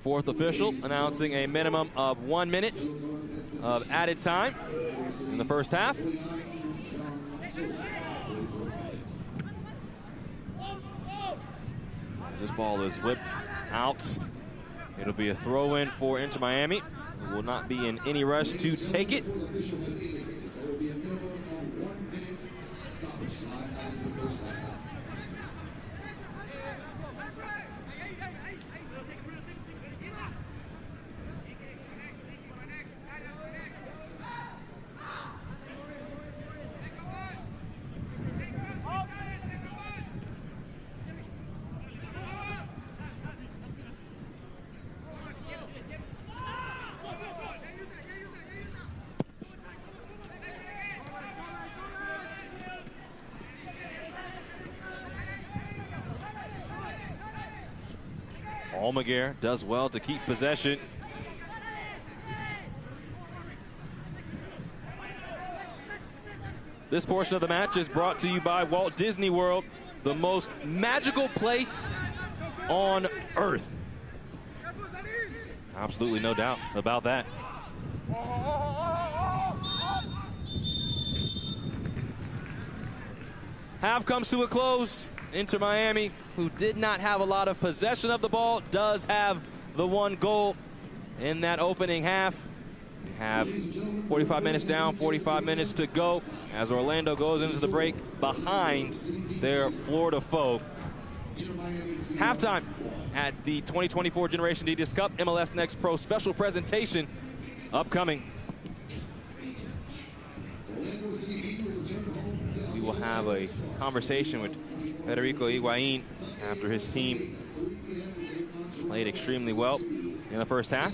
Fourth official announcing a minimum of 1 minute of added time in the first half. This ball is whipped out. It'll be a throw-in for Inter Miami. It will not be in any rush to take it. Almaguer does well to keep possession. This portion of the match is brought to you by Walt Disney World, the most magical place on earth. Absolutely no doubt about that. Half comes to a close. Inter Miami, who did not have a lot of possession of the ball, does have the one goal in that opening half. We have 45 minutes down, 45 minutes to go as Orlando goes into the break behind their Florida foe. Halftime at the 2024 Generation Adidas Cup MLS Next Pro special presentation upcoming. have a conversation with Federico Higuain after his team played extremely well in the first half.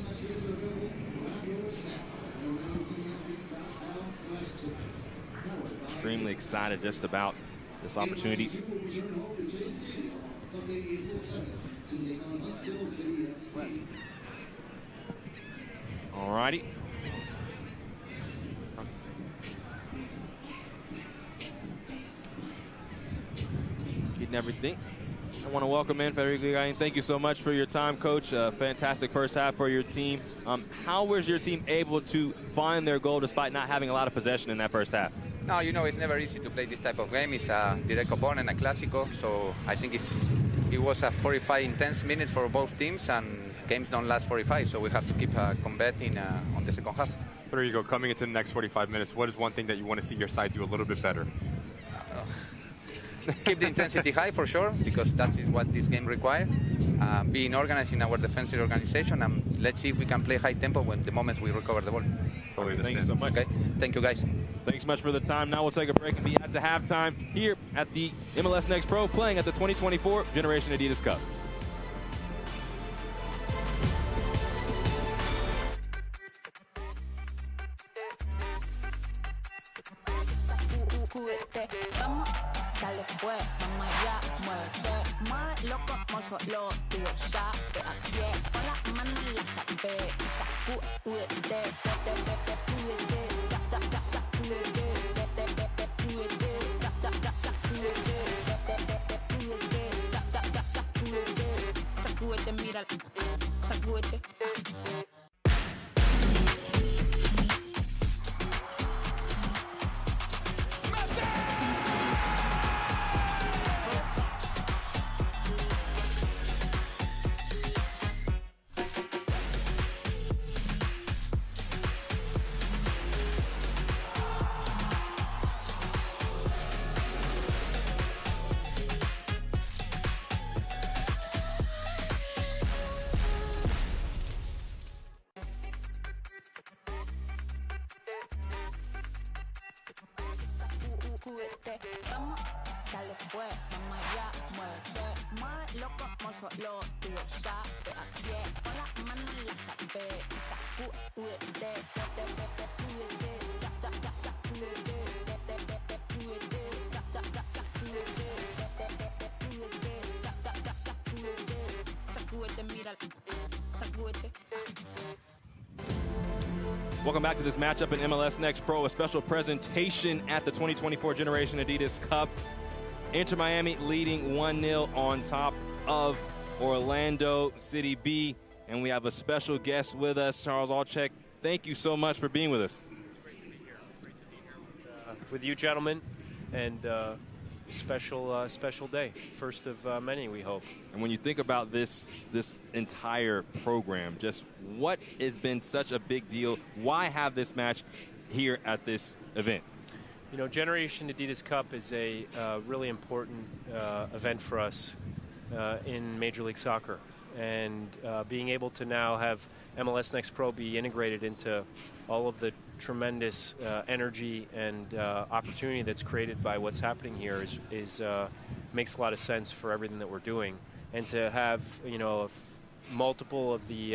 Extremely excited just about this opportunity. All righty. Getting everything. I want to welcome in Federico Higuain. Thank you so much for your time, Coach. Fantastic first half for your team. How was your team able to find their goal despite not having a lot of possession in that first half? No, you know, it's never easy to play this type of game. It's a direct opponent, a Clásico, so I think it was a 45 intense minutes for both teams, and games don't last 45, so we have to keep combating on the second half. There you go. Coming into the next 45 minutes, what is one thing that you want to see your side do a little bit better? Keep the intensity high for sure, because that is what this game requires. Being organized in our defensive organization, and let's see if we can play high tempo when the moments we recover the ball. Totally. Thank you so much. Okay, thank you guys. Thanks so much for the time. Now we'll take a break and be at the halftime here at the MLS Next Pro, playing at the 2024 Generation Adidas Cup. Dale pues, vamos allá, muévete más loco como solo tú sabes. Así es, con las manos en la cabeza, sacúdete, sacúdete, mira, sacúdete. Vamos, dale pues, vamos allá, muévete más loco como solo tú sabes. Así es, con las manos en la cabeza, sacúdete, sacúdete, mira, sacúdete. Welcome back to this matchup in MLS Next Pro, a special presentation at the 2024 Generation Adidas Cup. Inter Miami leading 1-0 on top of Orlando City B. And we have a special guest with us, Charles Alchek. Thank you so much for being with us. Great to be here with you, gentlemen, and special day, first of many, we hope. And when you think about this entire program, just what has been such a big deal? Why have this match here at this event? You know, Generation Adidas Cup is a really important event for us in Major League Soccer. And being able to now have MLS Next Pro be integrated into all of the tremendous energy and opportunity that's created by what's happening here is makes a lot of sense for everything that we're doing. And to have, you know, multiple of the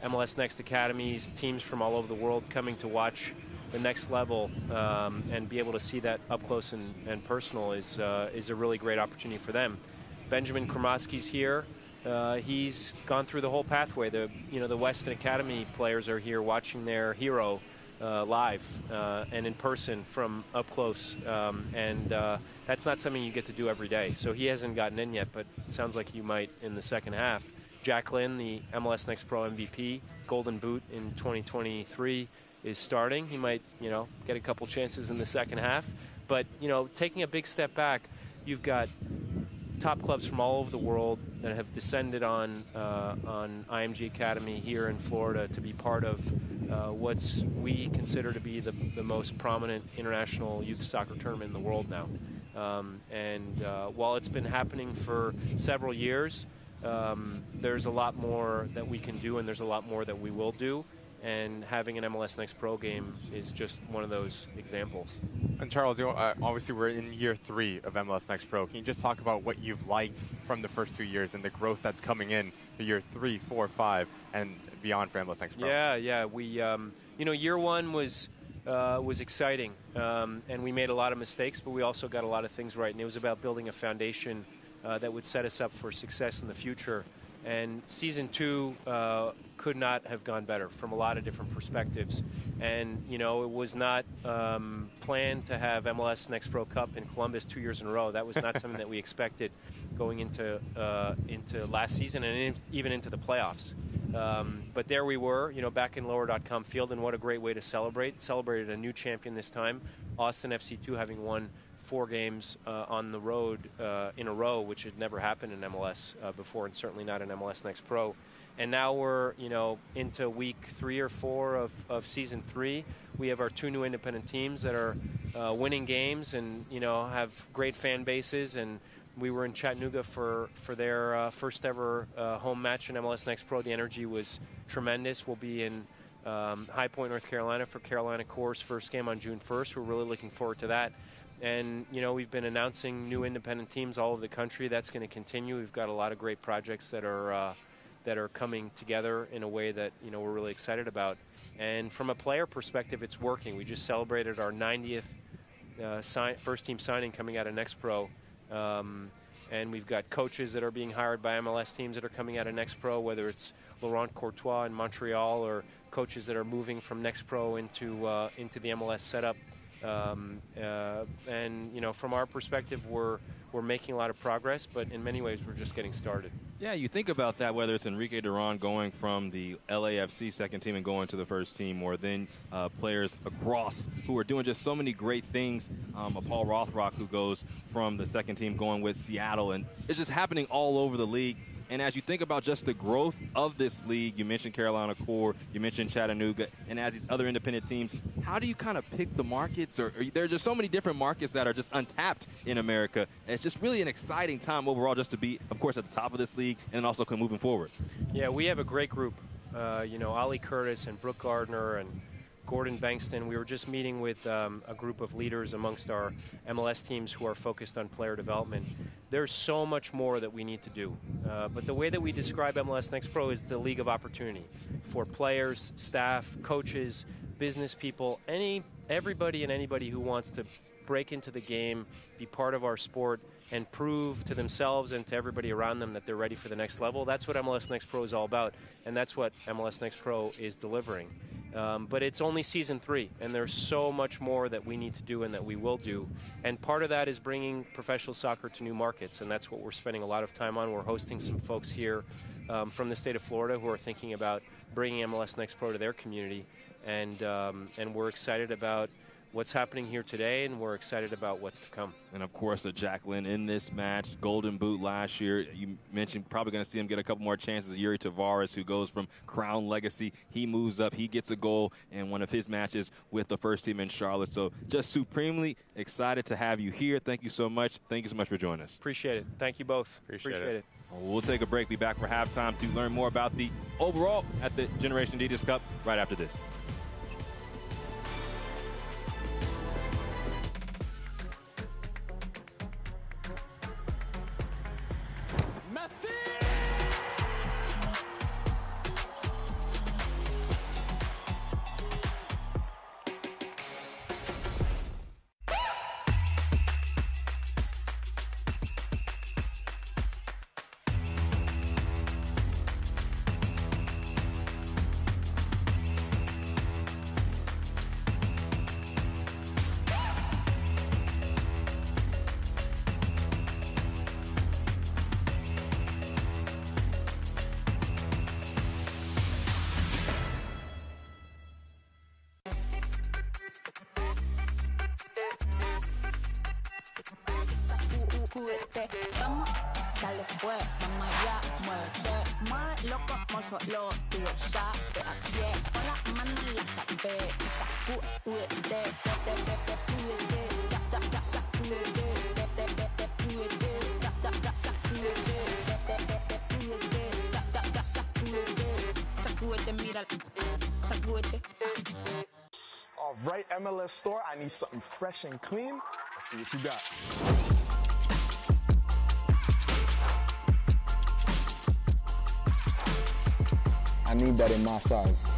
MLS Next Academies, teams from all over the world coming to watch the next level and be able to see that up close and personal is a really great opportunity for them. Benjamin Kremoski's here. He's gone through the whole pathway. The Weston Academy players are here watching their hero live and in person from up close, and that's not something you get to do every day. So he hasn't gotten in yet, but it sounds like you might in the second half. Jack Lynn, the MLS Next Pro MVP, Golden Boot in 2023, is starting. He might, get a couple chances in the second half, but taking a big step back, you've got top clubs from all over the world that have descended on IMG Academy here in Florida to be part of what's we consider to be the most prominent international youth soccer tournament in the world now. While it's been happening for several years, there's a lot more that we can do, and there's a lot more that we will do. and having an MLS Next Pro game is just one of those examples. And Charles, obviously we're in year 3 of MLS Next Pro. Can you just talk about what you've liked from the first 2 years and the growth that's coming in for year 3, 4, 5, and beyond for MLS Next Pro? Yeah. We, year 1 was exciting, and we made a lot of mistakes, but we also got a lot of things right. And it was about building a foundation that would set us up for success in the future. And season 2 could not have gone better from a lot of different perspectives. And, it was not planned to have MLS Next Pro Cup in Columbus 2 years in a row. That was not something that we expected going into last season and even into the playoffs. But there we were, back in lower.com field, and what a great way to celebrate. Celebrated a new champion this time, Austin FC2 having won 4 games on the road in a row, which had never happened in MLS before, and certainly not in MLS Next Pro. And now we're, into week 3 or 4 of season 3. We have our 2 new independent teams that are winning games and, have great fan bases. And we were in Chattanooga for their first ever home match in MLS Next Pro. The energy was tremendous. We'll be in High Point, North Carolina for Carolina Corps' first game on June 1st. We're really looking forward to that. And, we've been announcing new independent teams all over the country. That's going to continue. We've got a lot of great projects that are coming together in a way that, we're really excited about. And from a player perspective, it's working. We just celebrated our 90th first-team signing coming out of Next Pro. And we've got coaches that are being hired by MLS teams that are coming out of Next Pro, whether it's Laurent Courtois in Montreal or coaches that are moving from Next Pro into the MLS setup. And from our perspective, we're making a lot of progress, but in many ways we're just getting started. Yeah, you think about that, whether it's Enrique Duran going from the LAFC second team and going to the first team, or then players across who are doing just so many great things. A Paul Rothrock who goes from the second team going with Seattle, and it's just happening all over the league. And as you think about just the growth of this league, you mentioned Carolina Corps, you mentioned Chattanooga, and as these other independent teams, how do you kind of pick the markets? Or there are just so many different markets that are just untapped in America. And it's just really an exciting time overall just to be, of course, at the top of this league and also moving forward. Yeah, we have a great group. Ali Curtis and Brooke Gardner and Gordon Bankston. We were just meeting with a group of leaders amongst our MLS teams who are focused on player development. There's so much more that we need to do. But the way that we describe MLS Next Pro is the league of opportunity for players, staff, coaches, business people, everybody and anybody who wants to break into the game, be part of our sport, and prove to themselves and to everybody around them that they're ready for the next level. That's what MLS Next Pro is all about, and that's what MLS Next Pro is delivering. But it's only season 3, and there's so much more that we need to do and that we will do. And part of that is bringing professional soccer to new markets, and that's what we're spending a lot of time on. We're hosting some folks here from the state of Florida who are thinking about bringing MLS Next Pro to their community, and we're excited about what's happening here today, and we're excited about what's to come. And, of course, Jacqueline in this match, Golden Boot last year. You mentioned probably going to see him get a couple more chances. Yuri Tavares, who goes from Crown Legacy. He moves up. He gets a goal in one of his matches with the first team in Charlotte. So just supremely excited to have you here. Thank you so much. Thank you so much for joining us. Appreciate it. Thank you both. Appreciate it. We'll take a break. Be back for halftime to learn more about the overall at the Generation Adidas Cup right after this. Vamos, dale pues, vamos allá, muévete más loco como solo tú lo sabes. Así es, con las manos en la cabeza, sacúdete, sacúdete, mira. Sacúdete. All right, MLS store, I need something fresh and clean. Let's see what you got. I need that in my size.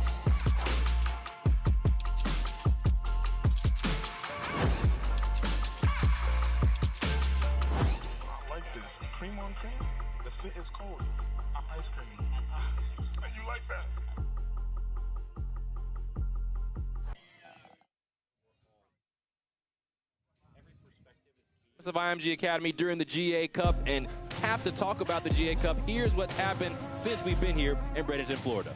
It's not like this. Cream on cream? The fit is cold. I'm ice cream. You like that? Of IMG Academy during the GA Cup, and have to talk about the GA Cup. Here's what's happened since we've been here in Bradenton, Florida.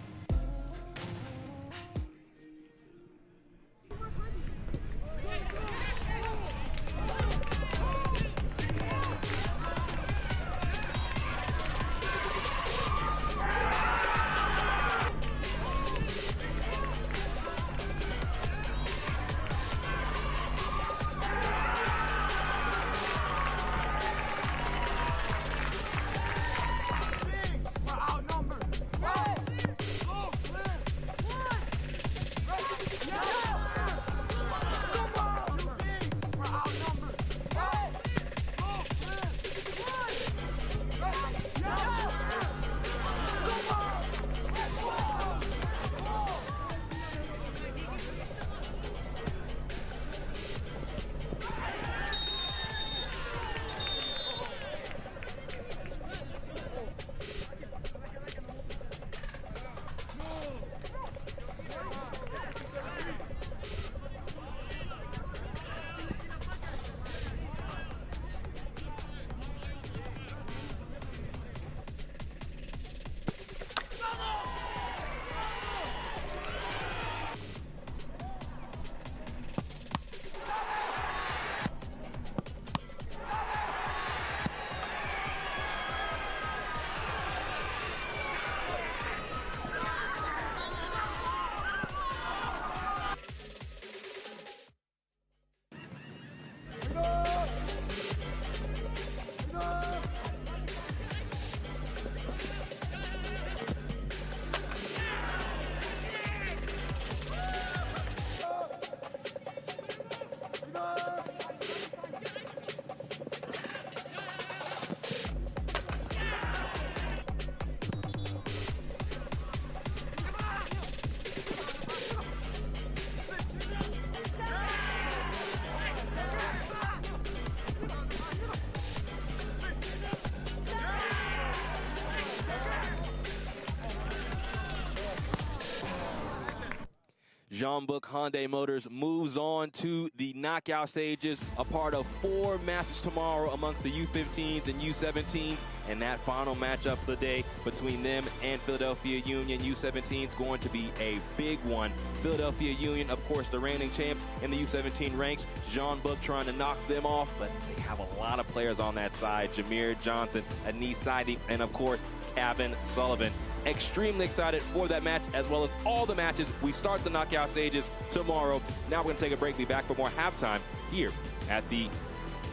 Jean-Book Hyundai Motors moves on to the knockout stages, a part of 4 matches tomorrow amongst the U15s and U17s, and that final matchup of the day between them and Philadelphia Union U17 is going to be a big one. Philadelphia Union, of course, the reigning champs in the U17 ranks. Jean-Book trying to knock them off, but they have a lot of players on that side. Jameer Johnson, Anis Saidi, and of course, Kevin Sullivan. Extremely excited for that match, as well as all the matches. We start the knockout stages tomorrow. Now we're going to take a break, be back for more halftime here at the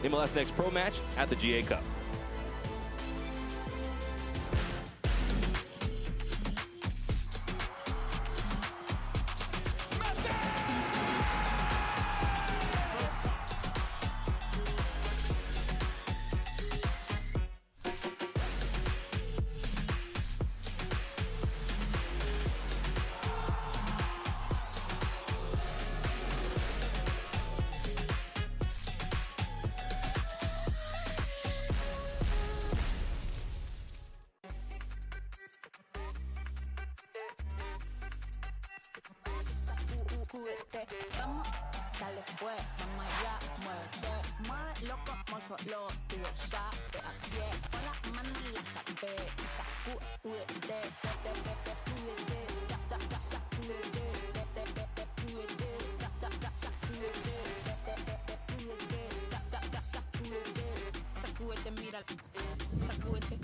MLS Next Pro match at the GA Cup. Vamos, dale pues, vamos allá, muévete más loco como solo tú lo sabes. Así es, pon las manos en la cabeza, sacúdete, sacúdete, mira, sacúdete.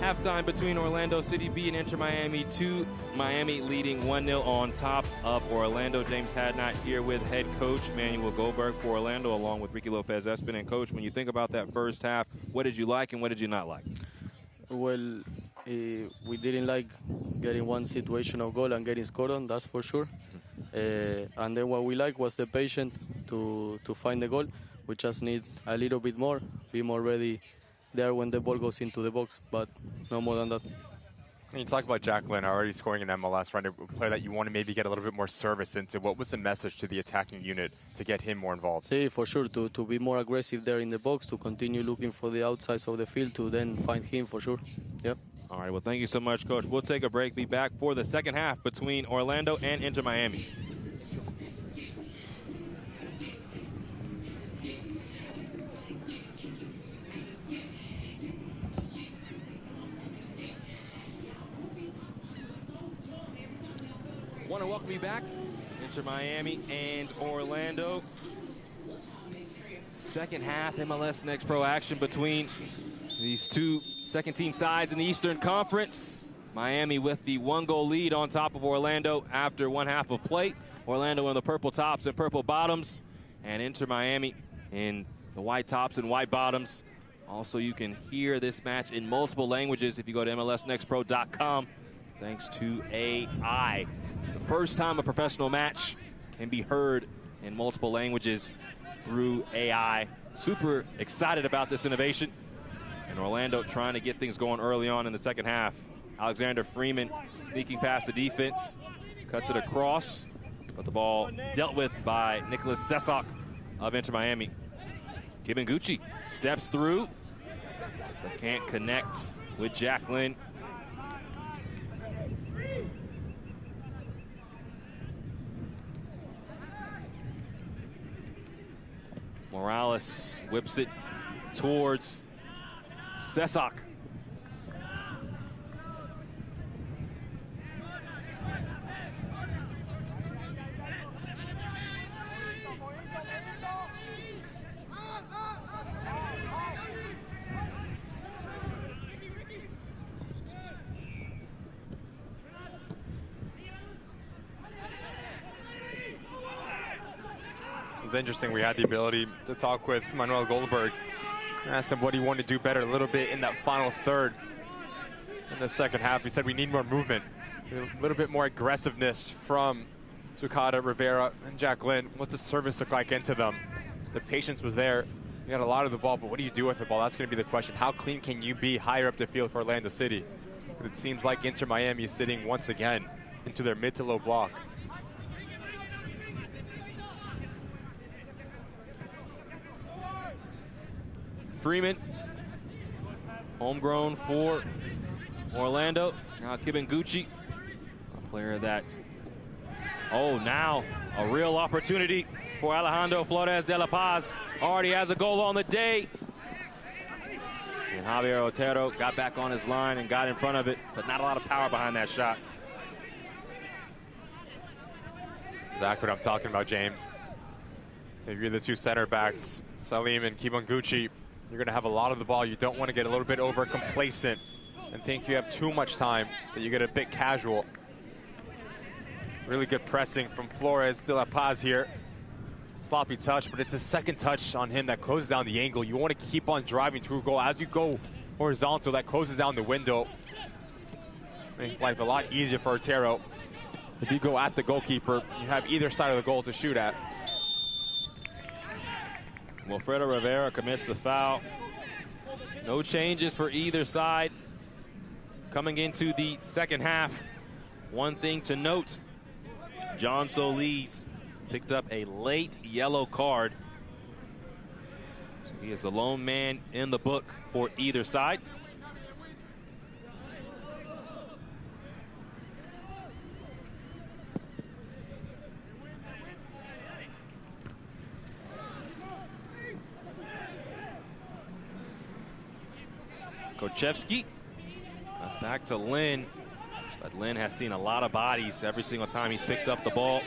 Halftime between Orlando City B and Inter Miami 2. Miami leading 1-0 on top of Orlando. James Hadnot here with head coach Manuel Goldberg for Orlando, along with Ricky Lopez-Espin. And coach, when you think about that first half, what did you like and what did you not like? Well, we didn't like getting one situation of goal and getting scored on, that's for sure. And then what we like was the patience to find the goal. We just need a little bit more, be more ready there when the ball goes into the box, but no more than that. And you talk about Jack Lynn already scoring in MLS, right? A player that you want to maybe get a little bit more service into. What was the message to the attacking unit to get him more involved? See, for sure, to be more aggressive there in the box, to continue looking for the outsides of the field, to then find him for sure. Yep. All right, well, thank you so much, Coach. We'll take a break, be back for the second half between Orlando and Inter Miami. Want to welcome you back, Inter Miami and Orlando. Second half MLS Next Pro action between these two second-team sides in the Eastern Conference. Miami with the one-goal lead on top of Orlando after one half of play. Orlando in the purple tops and purple bottoms, and Inter Miami in the white tops and white bottoms. Also, you can hear this match in multiple languages if you go to MLSNextPro.com, thanks to AI. The first time a professional match can be heard in multiple languages through AI. Super excited about this innovation. And Orlando trying to get things going early on in the second half. Alexander Freeman sneaking past the defense, cuts it across, but the ball dealt with by Nicholas Sesak of Inter Miami. Kibenguchi steps through, but can't connect with Jack Lynn. Morales whips it towards Sesak. It was interesting. We had the ability to talk with Manuel Goldberg. Asked him what he wanted to do better a little bit in that final third. In the second half, he said we need more movement, a little bit more aggressiveness from Sukata, Rivera, and Jack Lynn. What's the service look like into them? The patience was there. You got a lot of the ball, but what do you do with the ball? That's going to be the question. How clean can you be higher up the field for Orlando City? But it seems like Inter Miami is sitting once again into their mid to low block. Freeman, homegrown for Orlando. Now Kibenguchi, a player that, now a real opportunity for Alejandro Flores de la Paz. Already has a goal on the day. And Javier Otero got back on his line and got in front of it, but not a lot of power behind that shot. Exactly what I'm talking about, James. If you're the two center backs, Salim and Kibenguchi, you're going to have a lot of the ball. You don't want to get a little bit over complacent and think you have too much time, that you get a bit casual. Really good pressing from Flores de la Paz here. Sloppy touch, but it's a second touch on him that closes down the angle. You want to keep on driving through goal. As you go horizontal, that closes down the window. Makes life a lot easier for Otero. If you go at the goalkeeper, you have either side of the goal to shoot at. Wilfredo Rivera commits the foul. No changes for either side coming into the second half. One thing to note, John Solis picked up a late yellow card. So he is the lone man in the book for either side. Kochevsky. That's back to Lynn. But Lynn has seen a lot of bodies every single time he's picked up the ball.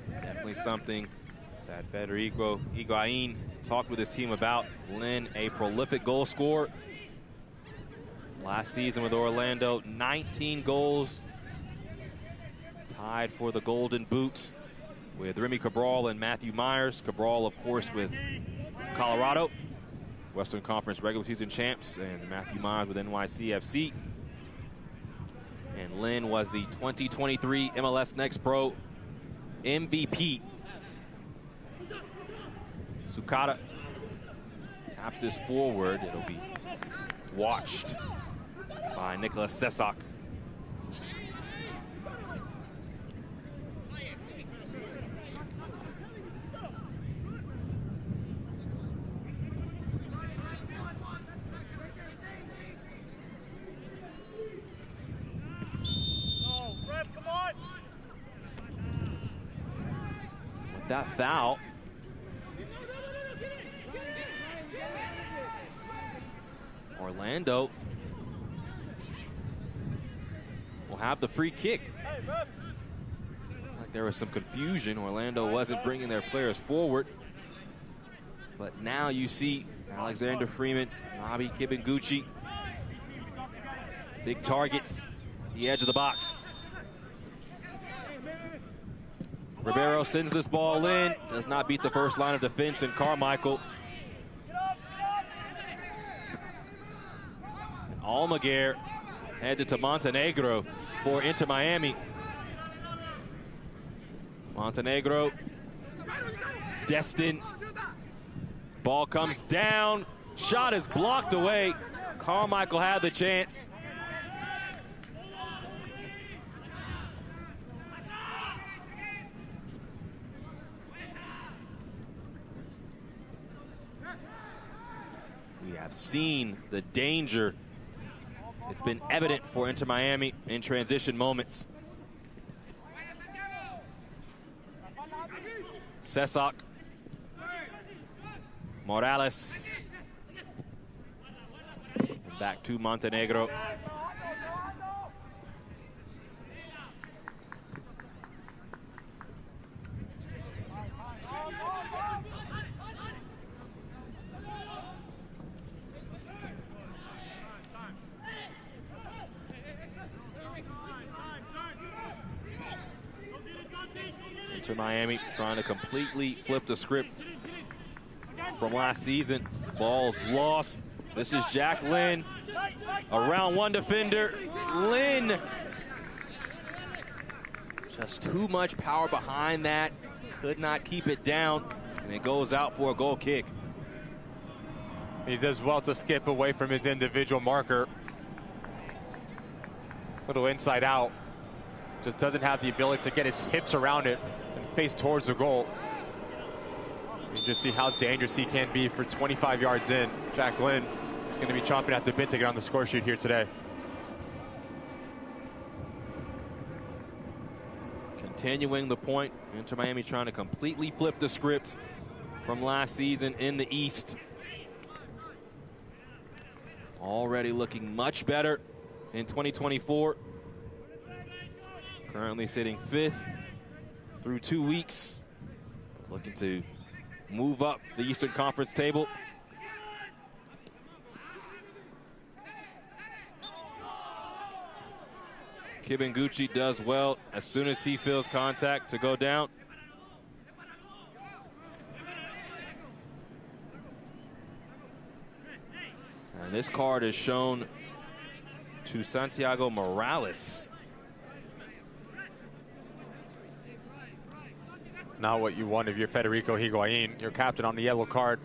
Definitely something that Federico Higuain talked with his team about. Lynn, a prolific goal scorer. Last season with Orlando, 19 goals. Tied for the Golden Boot with Remy Cabral and Matthew Myers. Cabral, of course, with Colorado. Western Conference regular season champs, and Matthew Mize with NYCFC. And Lin was the 2023 MLS Next Pro MVP. Sukata taps this forward. It'll be watched by Nicholas Sesak. With that foul, Orlando will have the free kick. Like there was some confusion. Orlando wasn't bringing their players forward. But now you see Alexander Freeman, Nabi Kibenguchi. Big targets, the edge of the box. Ribeiro sends this ball in, does not beat the first line of defense in Carmichael. Almaguer heads it to Montenegro for Inter Miami. Montenegro, Destin. Ball comes down, shot is blocked away. Carmichael had the chance. We have seen the danger. It's been evident for Inter Miami in transition moments. Sesak. Morales. And back to Montenegro. Inter Miami trying to completely flip the script from last season. Ball's lost. This is Jack Lin, a round one defender. Lin, just too much power behind that. Could not keep it down, and it goes out for a goal kick. He does well to skip away from his individual marker. Little inside out. Just doesn't have the ability to get his hips around it and face towards the goal. You just see how dangerous he can be for 25 yards in. Jack Lin is going to be chomping at the bit to get on the score sheet here today. Continuing the point, Inter Miami trying to completely flip the script from last season in the East. Already looking much better in 2024. Currently sitting 5th through 2 weeks. Looking to move up the Eastern Conference table. Kibenguchi does well as soon as he feels contact to go down. And this card is shown to Santiago Morales. Not what you want of your Federico Higuain, your captain, on the yellow card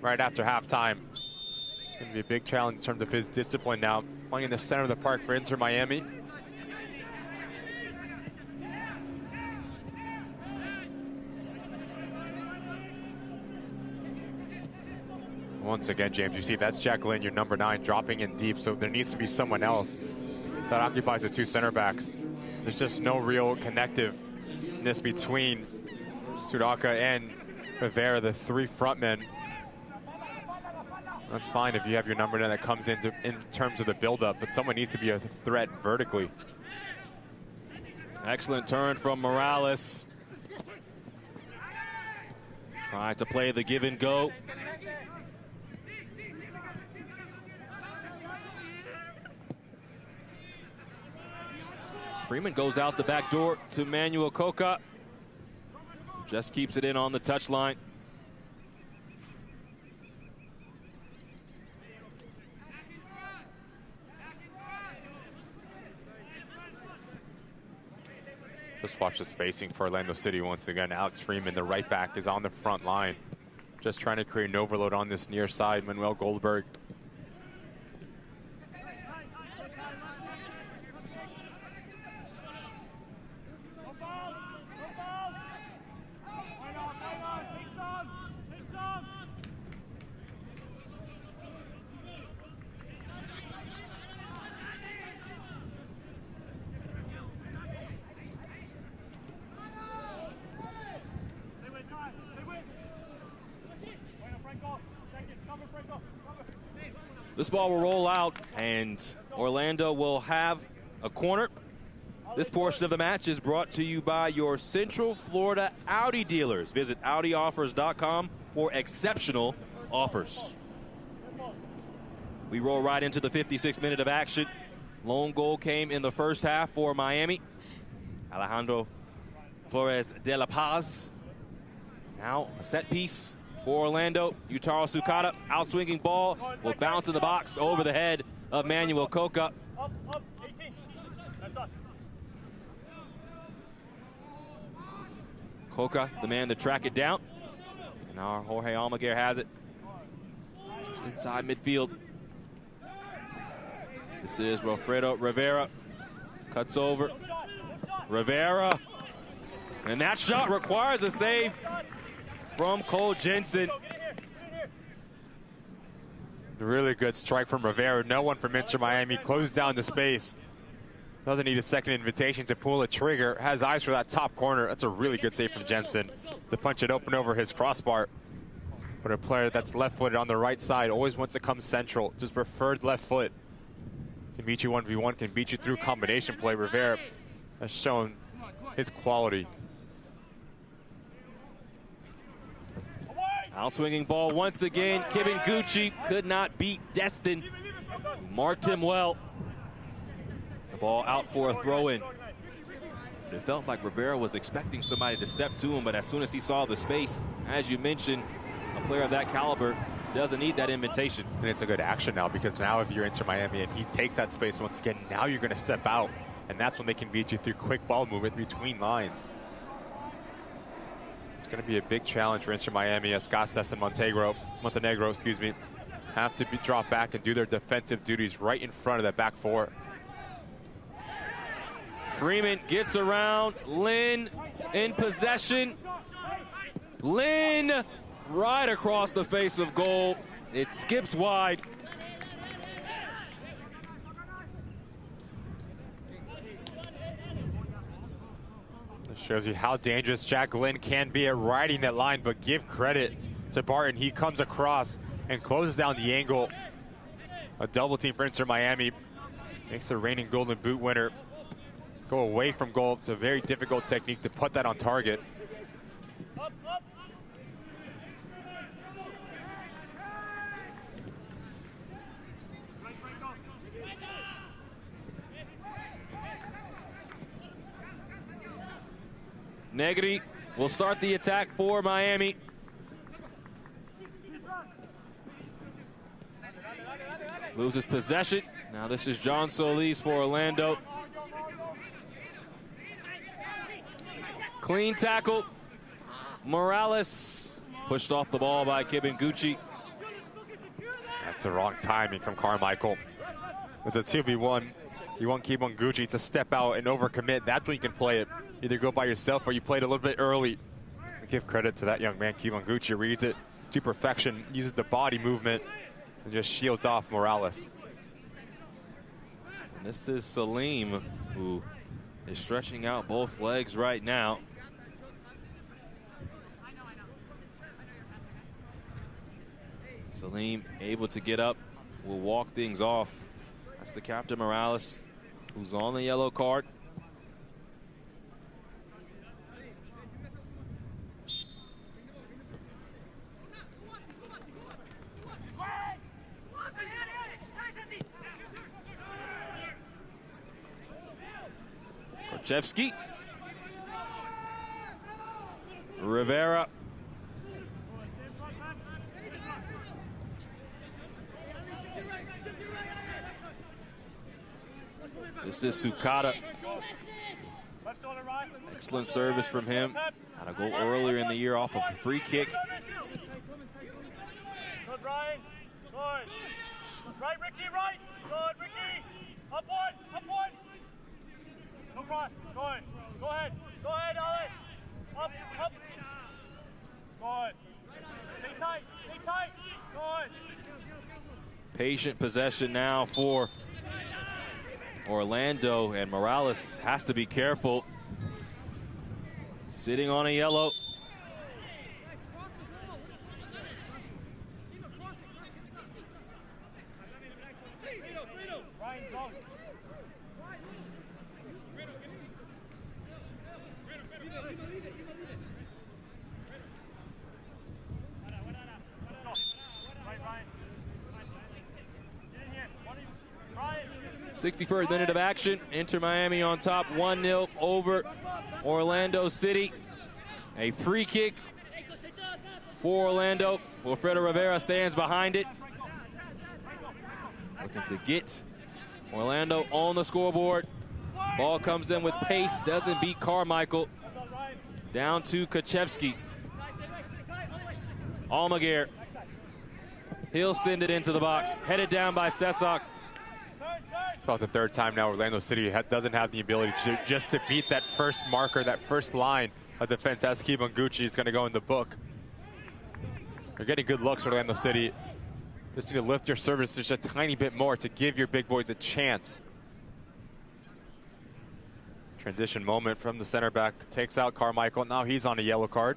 right after halftime. It's going to be a big challenge in terms of his discipline now. Playing in the center of the park for Inter Miami. Once again, James, you see that's Jack Lin, your number 9, dropping in deep. So there needs to be someone else that occupies the 2 center backs. There's just no real connectiveness between Sudaka and Rivera, the 3 frontmen. That's fine if you have your number 9 that comes in terms of the buildup, but someone needs to be a threat vertically. Excellent turn from Morales. Tried to play the give and go. Freeman goes out the back door to Manuel Coca. Just keeps it in on the touchline. Just watch the spacing for Orlando City once again. Alex Freeman, the right back, is on the front line. Just trying to create an overload on this near side. Manuel Goldberg. This ball will roll out, and Orlando will have a corner. This portion of the match is brought to you by your Central Florida Audi dealers. Visit AudiOffers.com for exceptional offers. We roll right into the 56th minute of action. Lone goal came in the first half for Miami. Alejandro Flores de la Paz. Now a set piece for Orlando. Yutaro Sukata, outswinging ball, will bounce in the box over the head of Manuel Coca. Coca, the man to track it down. And now Jorge Almaguer has it. Just inside midfield. This is Wilfredo Rivera. Cuts over. Rivera. And that shot requires a save from Cole Jensen. Really good strike from Rivera. No one from Inter Miami. Closed down the space. Doesn't need a second invitation to pull a trigger. Has eyes for that top corner. That's a really good save from Jensen to punch it open over his crossbar. But a player that's left-footed on the right side always wants to come central. Just preferred left foot. Can beat you 1v1, can beat you through combination play. Rivera has shown his quality. Outswinging ball once again. Kibinguchi could not beat Destin. Marked him well. The ball out for a throw-in. It felt like Rivera was expecting somebody to step to him, but as soon as he saw the space, as you mentioned, a player of that caliber doesn't need that invitation. And it's a good action now, because now if you're Inter Miami and he takes that space once again, now you're going to step out, and that's when they can beat you through quick ball movement between lines. It's going to be a big challenge for Inter Miami as Casas and Montenegro, have to drop back and do their defensive duties right in front of that back four. Freeman gets around. Lynn in possession. Lynn right across the face of goal. It skips wide. Shows you how dangerous Jack Lynn can be at riding that line, but give credit to Barton. He comes across and closes down the angle. A double team for Inter Miami. Makes the reigning Golden Boot winner go away from goal. It's a very difficult technique to put that on target. Negri will start the attack for Miami. Loses possession. Now this is John Solis for Orlando. Clean tackle. Morales pushed off the ball by Kibinguchi. That's the wrong timing from Carmichael. With a 2v1, you want Kibinguchi to step out and overcommit. That's when you can play it. Either go by yourself or you play it a little bit early. Give credit to that young man, Kibinguchi. Reads it to perfection, uses the body movement, and just shields off Morales. And this is Salim, who is stretching out both legs right now. Salim able to get up, will walk things off. That's the captain, Morales, who's on the yellow card. Korchevsky. Rivera. This is Sukata. Excellent service from him. Had a goal earlier in the year off of a free kick. Good, Brian. Good. Right, Ricky, right. Good, Ricky. Up one, up one. No cross. Good. Go ahead, Alex. Up, up. Good. Stay tight, stay tight. Good. Patient possession now for Orlando, and Morales has to be careful. Sitting on a yellow. Right. 61st minute of action. Inter Miami on top, 1-0 over Orlando City. A free kick for Orlando. Wilfredo Rivera stands behind it. Looking to get Orlando on the scoreboard. Ball comes in with pace, doesn't beat Carmichael. Down to Kaczewski. Almaguer. He'll send it into the box. Headed down by Sesak. It's about the third time now Orlando City doesn't have the ability just to beat that first marker, that first line of defense. As Kibonguchi is going to go in the book. You're getting good looks, Orlando City. Just need to lift your service just a tiny bit more to give your big boys a chance. Transition moment from the center back. Takes out Carmichael. Now he's on a yellow card.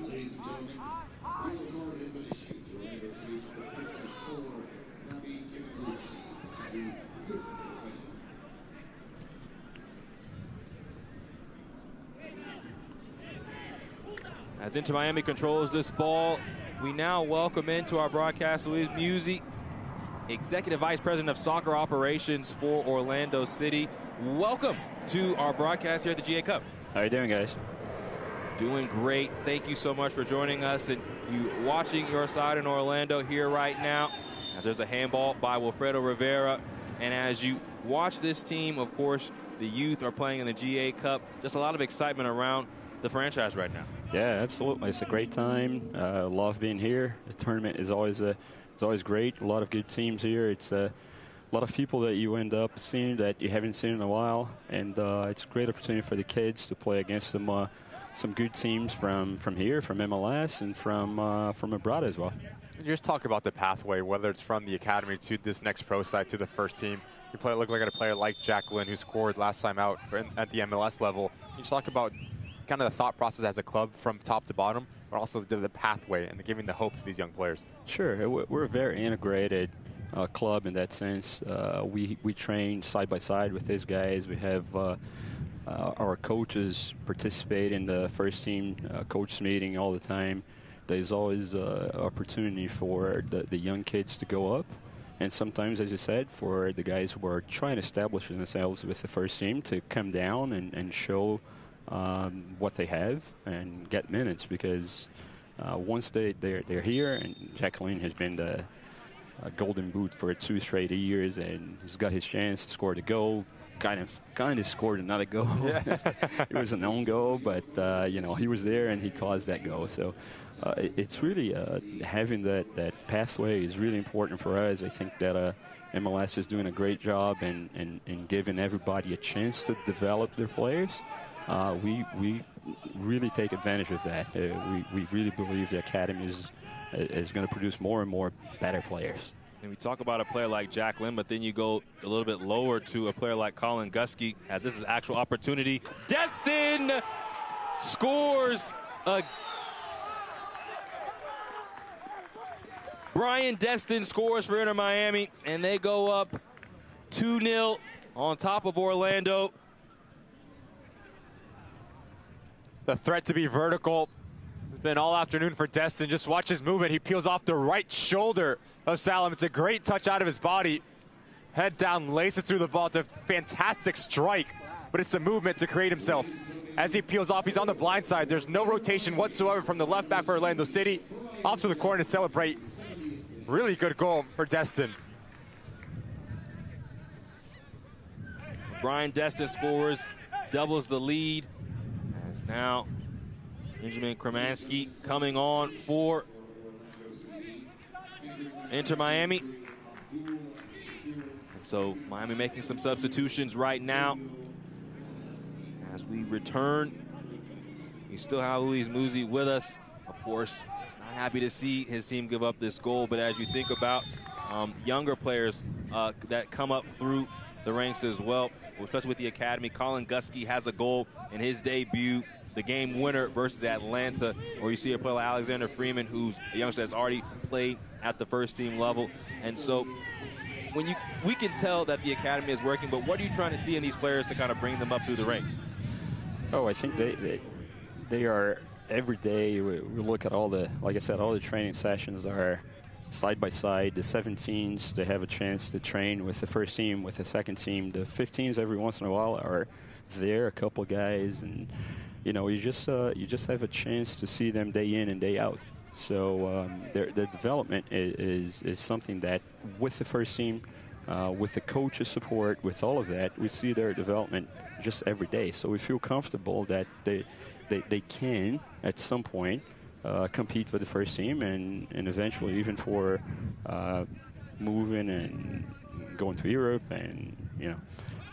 Ladies and gentlemen, yellow card has been issued to Orlando City for Nabi Kibonguchi, the fifth offender. As Inter Miami controls this ball, we now welcome into our broadcast Luis Musi, Executive Vice President of Soccer Operations for Orlando City. Welcome to our broadcast here at the GA Cup. How are you doing, guys? Doing great. Thank you so much for joining us and you watching your side in Orlando here right now. As there's a handball by Wilfredo Rivera. And as you watch this team, of course, the youth are playing in the GA Cup. Just a lot of excitement around the franchise right now. Yeah, absolutely. It's a great time. Love being here. The tournament is always great. A lot of good teams here. It's a lot of people that you end up seeing that you haven't seen in a while, and it's a great opportunity for the kids to play against some good teams from here, from MLS, and from abroad as well. You just talk about the pathway, whether it's from the academy to this next pro side to the first team. You look like a player like Jacqueline, who scored last time out at the MLS level. You talk about kind of the thought process as a club from top to bottom, but also the pathway and giving the hope to these young players. Sure, we're a very integrated club in that sense. We train side by side with these guys. We have our coaches participate in the first team coach meeting all the time. There's always opportunity for the young kids to go up, and sometimes, as you said, for the guys who are trying to establish themselves with the first team to come down and show what they have and get minutes, because once they're here, and Jacqueline has been the golden boot for 2 straight years, and he's got his chance to score the goal. Kind of scored another goal. Yes. It was an own goal, but you know, he was there and he caused that goal. So it's really having that pathway is really important for us. I think that MLS is doing a great job in giving everybody a chance to develop their players. We really take advantage of that. We really believe the academy is going to produce more and more better players. And we talk about a player like Jacqueline, but then you go a little bit lower to a player like Colin Gusky, as this is actual opportunity. Destin scores Brian Destin scores for Inter Miami, and they go up 2-0 on top of Orlando. The threat to be vertical has been all afternoon for Destin. Just watch his movement. He peels off the right shoulder of Salem. It's a great touch out of his body. Head down, laces through the ball. It's a fantastic strike, but it's a movement to create himself. As he peels off, he's on the blind side. There's no rotation whatsoever from the left back for Orlando City. Off to the corner to celebrate. Really good goal for Destin. Brian Destin scores, doubles the lead. As now Benjamin Kremansky coming on for Inter Miami. And so Miami making some substitutions right now. As we return, we still have Luis Muzi with us. Of course, not happy to see his team give up this goal, but as you think about younger players that come up through the ranks as well, especially with the academy, Colin Gusky has a goal in his debut, the game winner versus Atlanta, or you see a player like Alexander Freeman, who's a youngster that's already played at the first team level. And so we can tell that the academy is working, but what are you trying to see in these players to kind of bring them up through the ranks? Oh, I think they are every day. We look at all the, like I said, all the training sessions are side by side. The 17s, they have a chance to train with the first team, with the second team. The 15s every once in a while are there, a couple guys, and you know, you just have a chance to see them day in and day out. So their development is something that, with the first team, with the coach's support, with all of that, we see their development just every day. So we feel comfortable that they can, at some point, compete for the first team and eventually even for moving and going to Europe and, you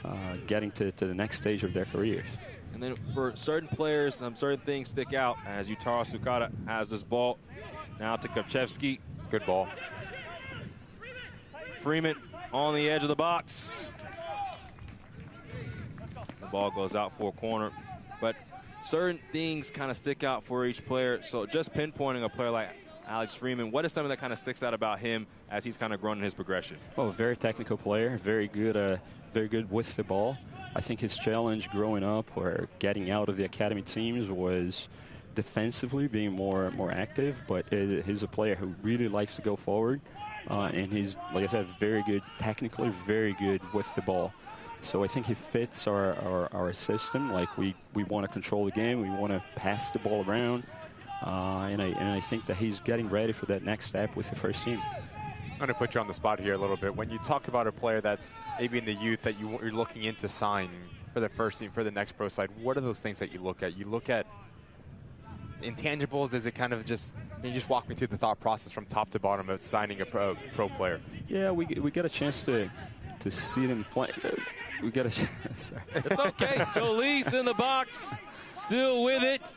know, getting to the next stage of their careers. And then for certain players, certain things stick out as Yutaro Sukata has this ball. Now to Kopchevsky. Good ball. Freeman on the edge of the box. The ball goes out for a corner. But certain things kind of stick out for each player. So just pinpointing a player like Alex Freeman, what is something that kind of sticks out about him as he's kind of grown in his progression? Oh, very technical player, very good with the ball. I think his challenge growing up or getting out of the academy teams was defensively being more active, but he's a player who really likes to go forward, and he's, like I said, very good technically, very good with the ball. So I think he fits our system. Like we want to control the game, we want to pass the ball around, and I think that he's getting ready for that next step with the first team. I'm going to put you on the spot here a little bit. When you talk about a player that's maybe in the youth that you're looking into signing for the first team, for the next pro side, what are those things that you look at? You look at intangibles. Is it kind of just, can you just walk me through the thought process from top to bottom of signing a pro player? Yeah, we got a chance to see them play. We got a chance. Sorry. It's okay. Solis in the box, still with it.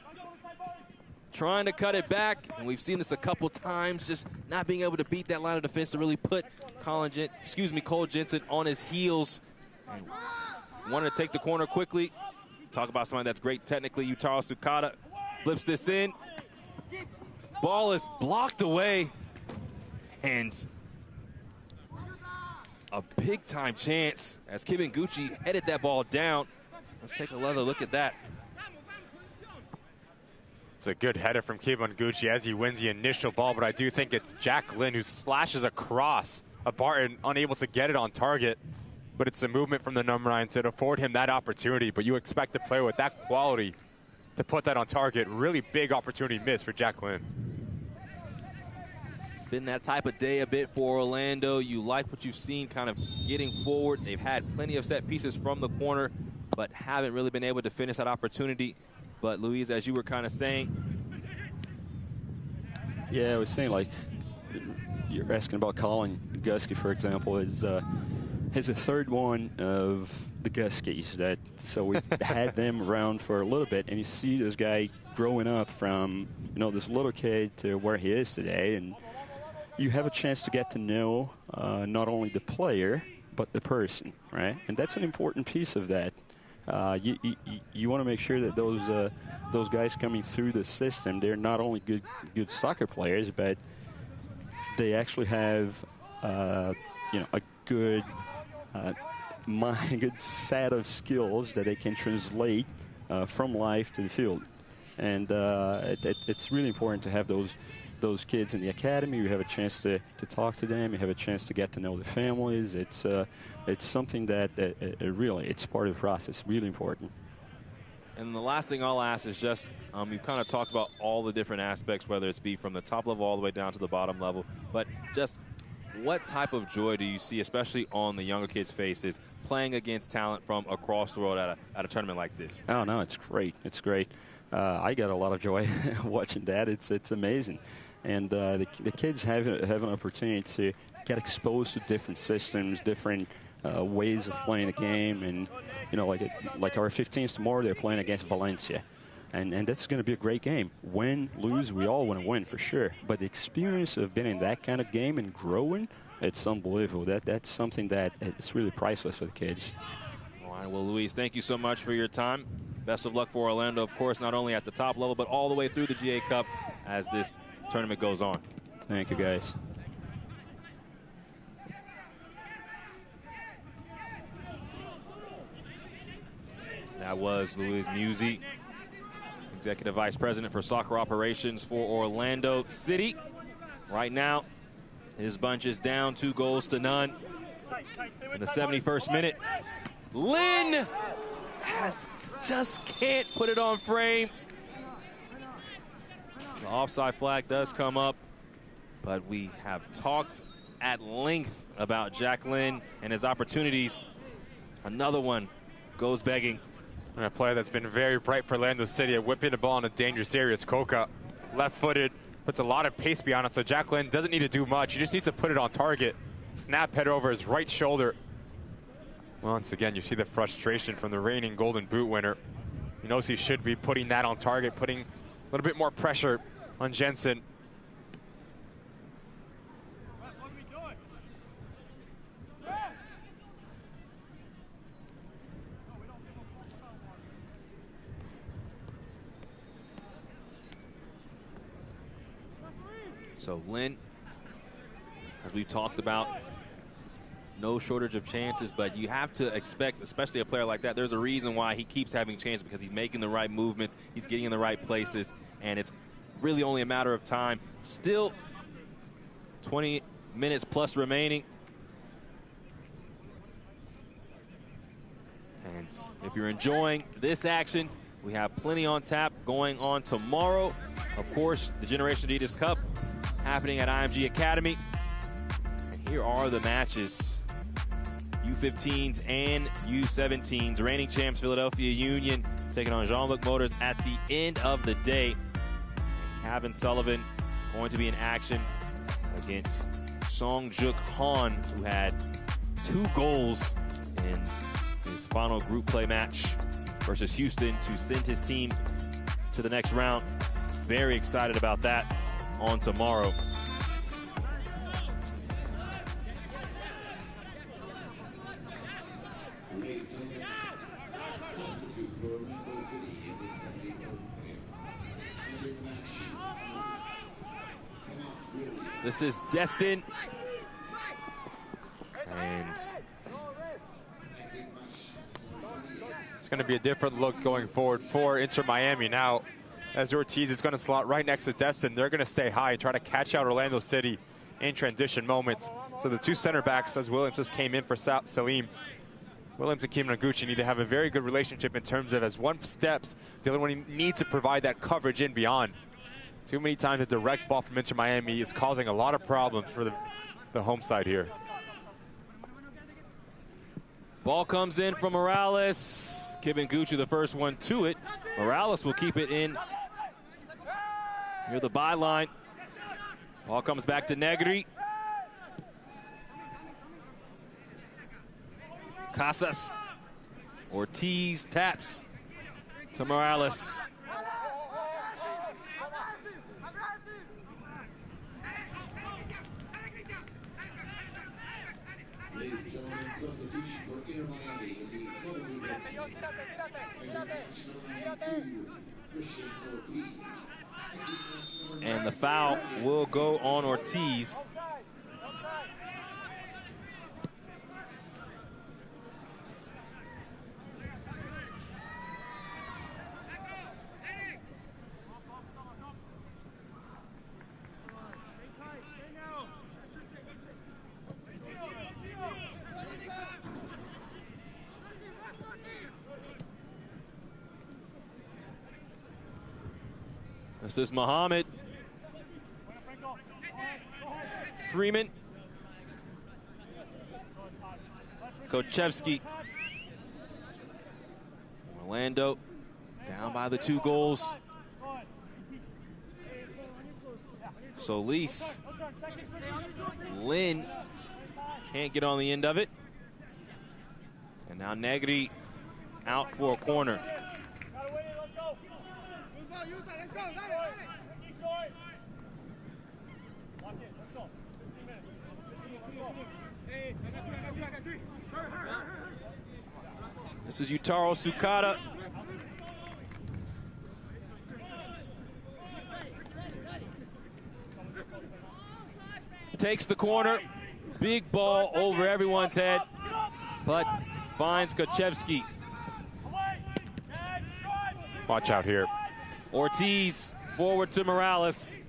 Trying to cut it back, and we've seen this a couple times, just not being able to beat that line of defense to really put Cole Jensen on his heels. And wanted to take the corner quickly. Talk about somebody that's great technically. Yutaro Sukata flips this in. Ball is blocked away, and a big-time chance as Kibenguchi headed that ball down. Let's take another look at that. It's a good header from Kibenguchi as he wins the initial ball, but I do think it's Jack Lynn who slashes across a Barton, unable to get it on target. But it's a movement from the number 9 to afford him that opportunity. But you expect a player with that quality to put that on target. Really big opportunity miss for Jack Lynn. It's been that type of day a bit for Orlando. You like what you've seen kind of getting forward. They've had plenty of set pieces from the corner, but haven't really been able to finish that opportunity. But Luis, as you were kind of saying. Yeah, I was saying, like, you're asking about Colin Gusky, for example, is he's the third one of the Guskys. So we've had them around for a little bit, and you see this guy growing up from, you know, this little kid to where he is today, and you have a chance to get to know not only the player, but the person, right? And that's an important piece of that. You want to make sure that those guys coming through the system, they're not only good soccer players, but they actually have you know, a good good set of skills that they can translate from life to the field. And it's really important to have those those kids in the academy. You have a chance to talk to them. You have a chance to get to know the families. It's something that really, it's part of the process. Really important. And the last thing I'll ask is just, you've kind of talked about all the different aspects, whether it's be from the top level all the way down to the bottom level, but just what type of joy do you see, especially on the younger kids' faces, playing against talent from across the world at a tournament like this? Oh, no, it's great. It's great. I got a lot of joy watching that. It's amazing. And the kids have an opportunity to get exposed to different systems, different ways of playing the game. And, you know, like our 15s tomorrow, they're playing against Valencia. And that's going to be a great game. Win, lose, we all want to win for sure. But the experience of being in that kind of game and growing, it's unbelievable. That's something that it's really priceless for the kids. All right, well, Luis, thank you so much for your time. Best of luck for Orlando, of course, not only at the top level, but all the way through the GA Cup as this tournament goes on. Thank you, guys. That was Luis Musi, Executive Vice President for Soccer Operations for Orlando City. Right now, his bunch is down 2-0 in the 71st minute. Lynn just can't put it on frame. The offside flag does come up, but we have talked at length about Jack Lynn and his opportunities. Another one goes begging. And a player that's been very bright for Orlando City at whipping the ball in a dangerous area is Coca. Left-footed, puts a lot of pace behind it, so Jack Lynn doesn't need to do much. He just needs to put it on target. Snap header over his right shoulder. Once again, you see the frustration from the reigning Golden Boot winner. He knows he should be putting that on target, putting a little bit more pressure on Jensen. So Lynn, as we've talked about, no shortage of chances, but you have to expect, especially a player like that, there's a reason why he keeps having chances, because he's making the right movements, he's getting in the right places, and it's really only a matter of time. Still 20 minutes plus remaining. And if you're enjoying this action, we have plenty on tap going on tomorrow. Of course, the Generation Adidas Cup happening at IMG Academy. And here are the matches. U15s and U17s. Reigning champs Philadelphia Union taking on Jean-Luc Motors at the end of the day. And Kevin Sullivan going to be in action against Song-Juk Han, who had 2 goals in his final group play match versus Houston to send his team to the next round. Very excited about that on tomorrow. This is Destin. And it's going to be a different look going forward for Inter Miami now. As Ortiz is going to slot right next to Destin, they're going to stay high and try to catch out Orlando City in transition moments. So the 2 center backs, as Williams just came in for Salim, Williams and Kiminaguchi need to have a very good relationship in terms of, as one steps, the other one needs to provide that coverage in beyond. Too many times a direct ball from Inter Miami is causing a lot of problems for the home side here. Ball comes in from Morales. Kiminaguchi the first one to it. Morales will keep it in near the byline. Ball comes back to Negri. Casas. Ortiz taps to Morales. Ladies and gentlemen, substitution for Inter Miami will be Southern Christian Ortiz. And the foul will go on Ortiz. This is Muhammad. Freeman. Kochevsky. Orlando down by the 2 goals. Solis. Lynn can't get on the end of it. And now Negri out for a corner. This is Yutaro Sukata. Takes the corner. Big ball over everyone's head, but finds Kochevsky. Watch out here. Ortiz forward to Morales.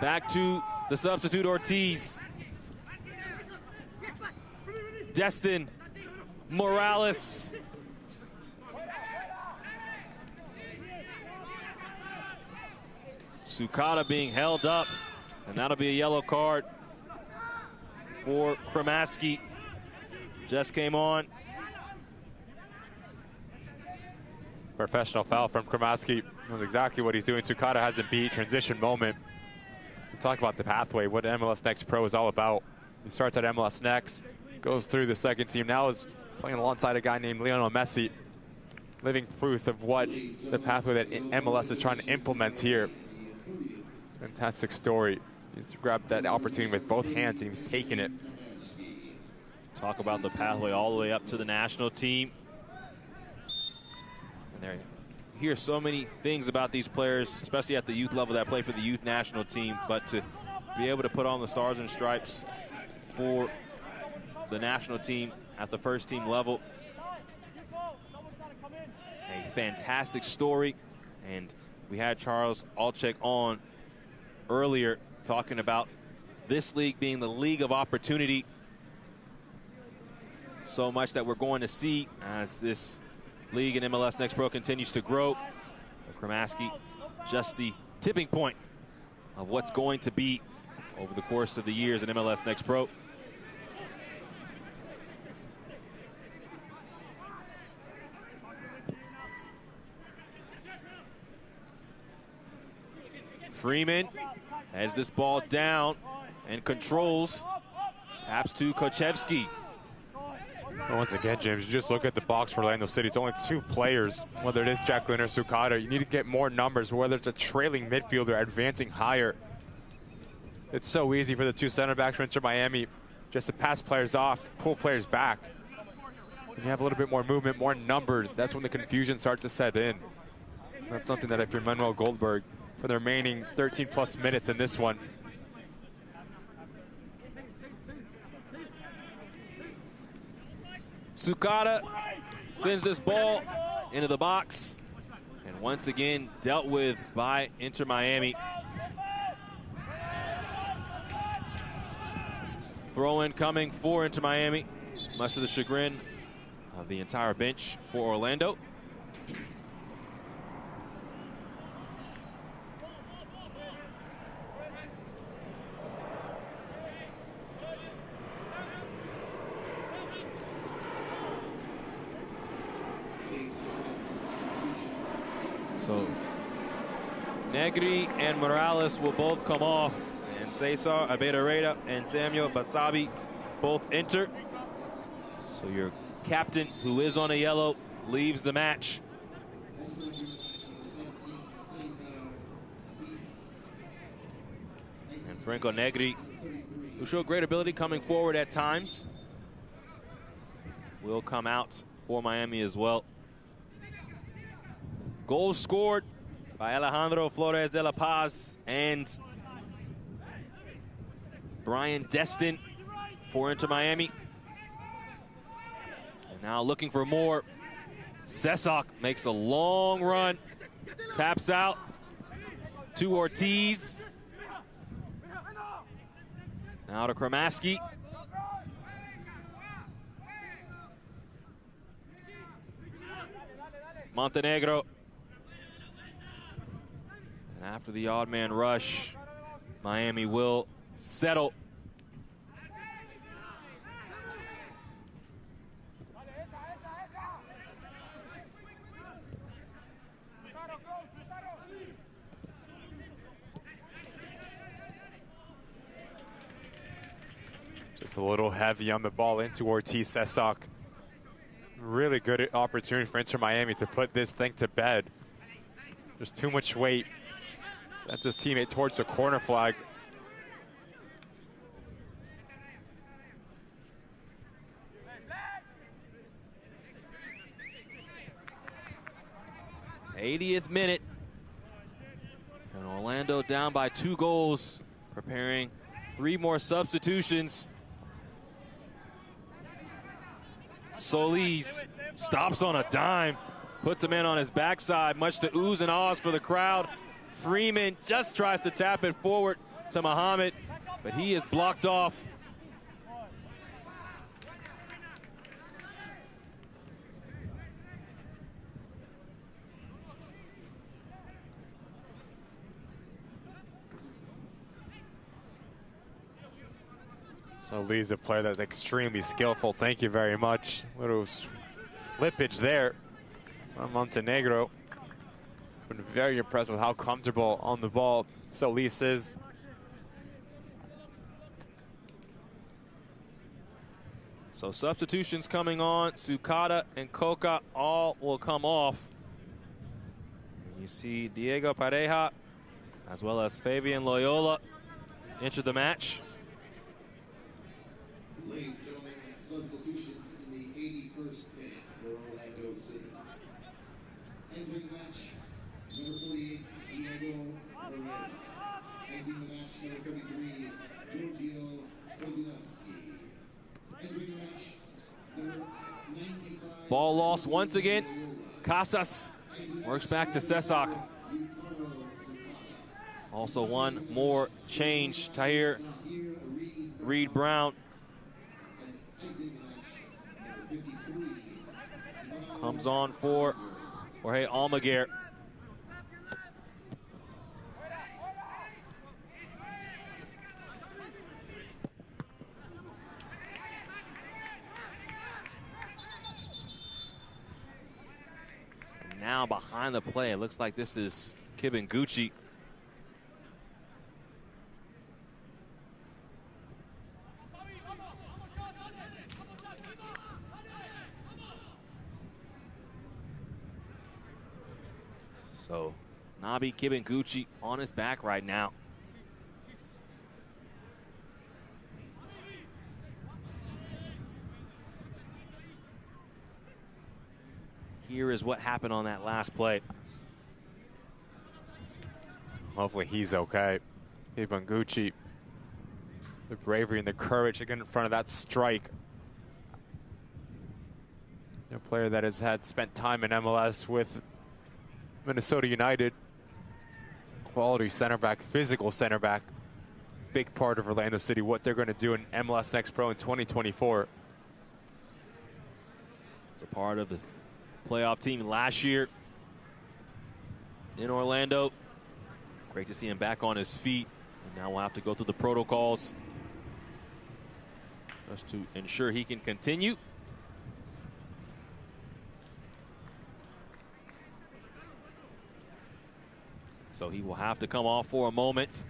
Back to the substitute Ortiz. Destin, Morales. Sukata being held up, and that'll be a yellow card for Kremaski. Just came on. Professional foul from Kremaski. Knows exactly what he's doing. Sukata hasn't beat. Transition moment. We talk about the pathway, what MLS Next Pro is all about. He starts at MLS Next, goes through the second team, now is playing alongside a guy named Lionel Messi. Living proof of what the pathway that MLS is trying to implement here. Fantastic story. He's grabbed that opportunity with both hands and he's taking it. Talk about the pathway all the way up to the national team. And there, you hear so many things about these players, especially at the youth level that play for the youth national team, but to be able to put on the stars and stripes for the national team at the first team level, a fantastic story. And we had Charles Alchek on earlier talking about this league being the league of opportunity. So much that we're going to see as this league in MLS Next Pro continues to grow. Kremaski, just the tipping point of what's going to be over the course of the years in MLS Next Pro. Freeman has this ball down and controls. Taps to Kochevsky. Well, once again, James, you just look at the box for Orlando City. It's only 2 players, whether it is Jacqueline or Sukata. You need to get more numbers, whether it's a trailing midfielder advancing higher. It's so easy for the 2 center backs from Inter Miami just to pass players off, pull players back. When you have a little bit more movement, more numbers, that's when the confusion starts to set in. That's something that I fear Manuel Goldberg for the remaining 13+ minutes in this one. Sukata sends this ball into the box, and once again dealt with by Inter Miami. Throw-in coming for Inter Miami, much to the chagrin of the entire bench for Orlando. So Negri and Morales will both come off, and Cesar Abedareda and Samuel Basabi both enter. So your captain, who is on a yellow, leaves the match. And Franco Negri, who showed great ability coming forward at times, will come out for Miami as well. Goals scored by Alejandro Flores de la Paz and Brian Destin for Inter Miami. And now looking for more. Sesak makes a long run, taps out to Ortiz. Now to Kremaski. Montenegro. And after the odd man rush, Miami will settle. Just a little heavy on the ball into Ortiz Sesak. Really good opportunity for Inter Miami to put this thing to bed. There's too much weight. Sends his teammate towards the corner flag. '80th minute. And Orlando down by 2 goals, preparing 3 more substitutions. Solis stops on a dime, puts him in on his backside, much to oohs and ahs for the crowd. Freeman just tries to tap it forward to Muhammad, but he is blocked off. So Lee's a player that's extremely skillful. Thank you very much. Little slippage there from Montenegro. Been very impressed with how comfortable on the ball Solis is. So substitutions coming on. Sukata and Coca all will come off. And you see Diego Pareja as well as Fabian Loyola enter the match. Ladies and gentlemen, substitutions in the 81st minute for Orlando City. Entering the match, number 48, Diego Herrera. Exiting the match, number 33, Giorgio Kozlowski. Entering the match, number 95. Ball lost once again. Casas works back to Sesak. Also one more change. Tahir Reed Brown comes on for Jorge Almaguer. And now behind the play, it looks like this is Kibinguchi. So Nabi Kibinguchi on his back right now. Here is what happened on that last play. Hopefully he's okay. Kibinguchi, the bravery and the courage to get in front of that strike. A player that has spent time in MLS with Minnesota United. Quality center back, physical center back. Big part of Orlando City, what they're going to do in MLS Next Pro in 2024. It's a part of the playoff team last year in Orlando. Great to see him back on his feet. And now we'll have to go through the protocols just to ensure he can continue. So he will have to come off for a moment.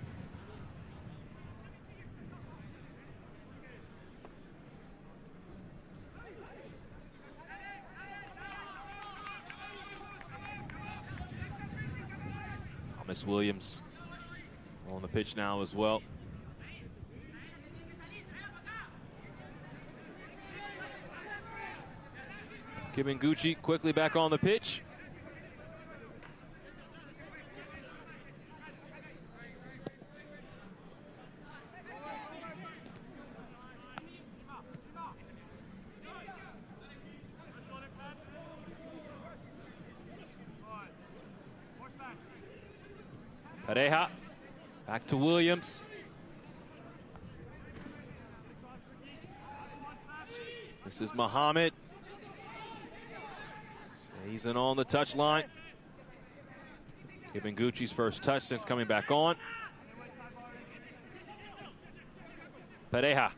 Thomas Williams on the pitch now as well. Kibinguchi quickly back on the pitch. Pareja back to Williams. This is Muhammad. Stays Season on the touchline. Giving Gucci's first touch since coming back on. Pareja.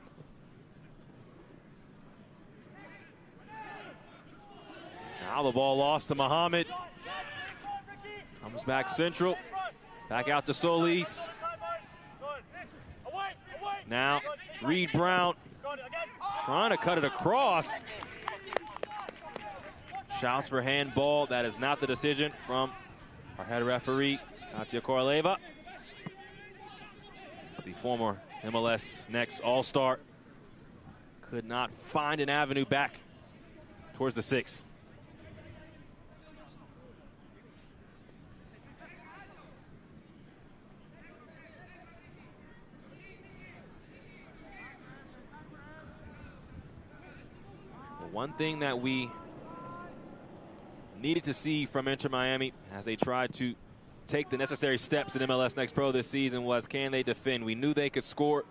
Now the ball lost to Muhammad. Comes back central. Back out to Solis. Now Reed Brown trying to cut it across. Shouts for handball. That is not the decision from our head referee, Katia Koroleva. It's the former MLS Next All-Star. Could not find an avenue back towards the 6. The one thing that we needed to see from Inter Miami as they tried to take the necessary steps in MLS Next Pro this season was, can they defend? We knew they could score.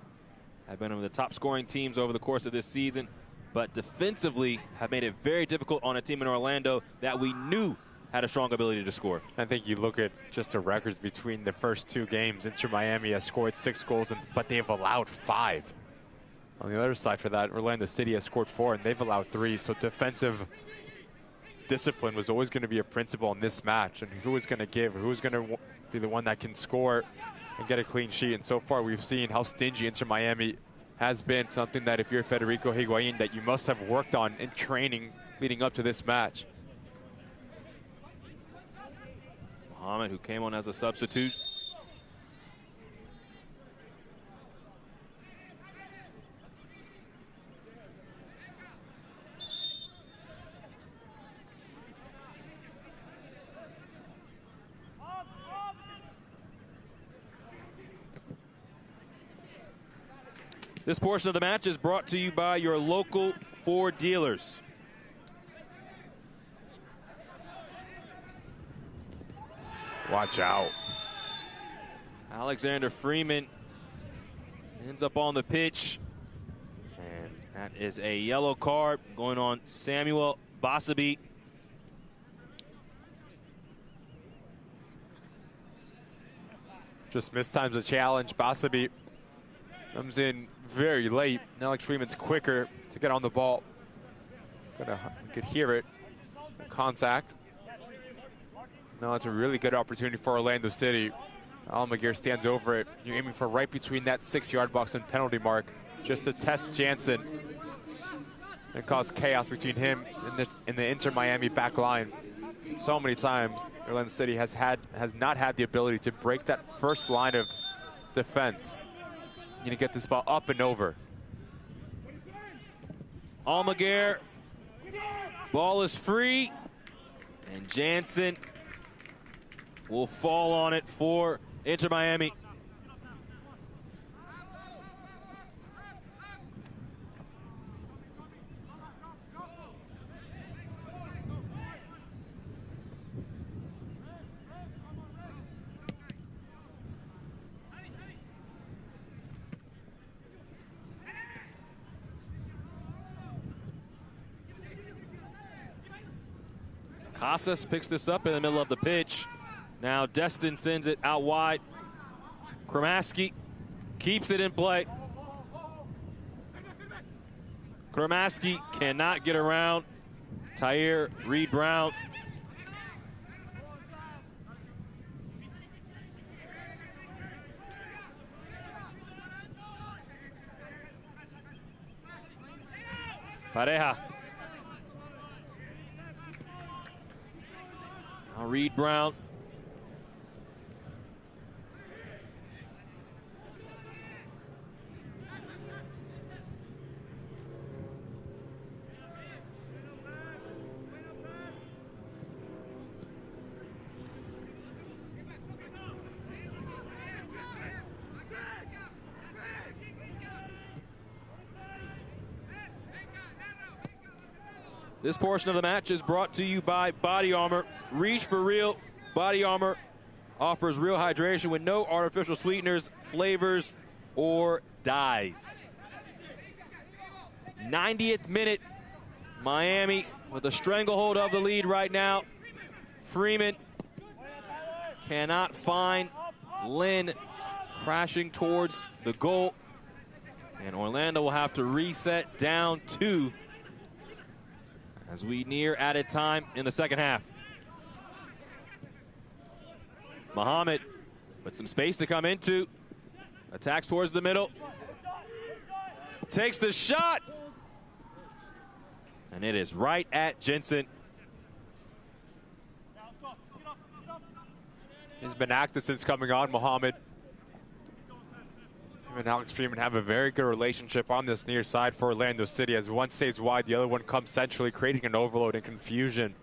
Have been one of the top scoring teams over the course of this season, but defensively have made it very difficult on a team in Orlando that we knew had a strong ability to score. I think you look at just the records between the first 2 games. Inter Miami has scored 6 goals, but they've allowed 5. On the other side for that, Orlando City has scored 4, and they've allowed 3. So defensive discipline was always going to be a principle in this match, and who was going to give, who was going to be the one that can score and get a clean sheet. And so far we've seen how stingy Inter Miami has been, something that if you're Federico Higuain that you must have worked on in training leading up to this match. Muhammad, who came on as a substitute. This portion of the match is brought to you by your local Ford dealers. Watch out. Alexander Freeman ends up on the pitch. And that is a yellow card going on Samuel Basabi. Just mistimes the challenge. Basabi comes in very late. Alex Freeman's quicker to get on the ball. You could hear it. The contact. Now it's a really good opportunity for Orlando City. Almaguer stands over it. You're aiming for right between that 6-yard box and penalty mark, just to test Jansen and cause chaos between him and the Inter Miami back line. So many times Orlando City has not had the ability to break that first line of defense. You need to get this ball up and over. Almaguer, ball is free, and Jansen will fall on it for Inter Miami. Casas picks this up in the middle of the pitch. Now Destin sends it out wide. Kramaski keeps it in play. Kramaski cannot get around Tyre Reed Brown. Pareja. Now Reed Brown. This portion of the match is brought to you by Body Armor. Reach for real. Body Armor offers real hydration with no artificial sweeteners, flavors, or dyes. 90th minute, Miami with a stranglehold of the lead right now. Freeman cannot find Lynn, crashing towards the goal. And Orlando will have to reset down 2 as we near added time in the second half. Muhammad with some space to come into. Attacks towards the middle. Takes the shot. And it is right at Jensen. He's been active since coming on, Muhammad. Him and Alex Freeman have a very good relationship on this near side for Orlando City, as one stays wide, the other one comes centrally, creating an overload and confusion.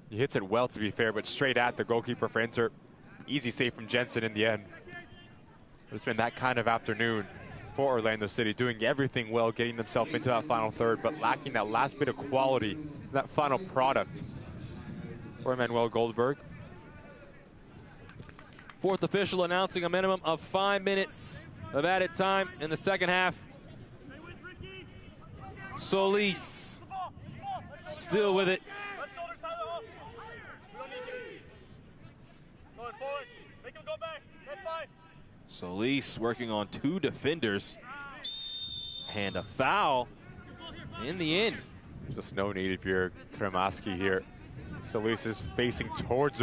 He hits it well, to be fair, but straight at the goalkeeper for Inter. Easy save from Jensen in the end. But it's been that kind of afternoon for Orlando City, doing everything well, getting themselves into that final third, but lacking that last bit of quality, that final product for Emmanuel Goldberg. Fourth official announcing a minimum of 5 minutes of added time in the second half. Solis still with it. Solis working on 2 defenders. And a foul in the end. Just no need if you're Kremaski here. Solis is facing towards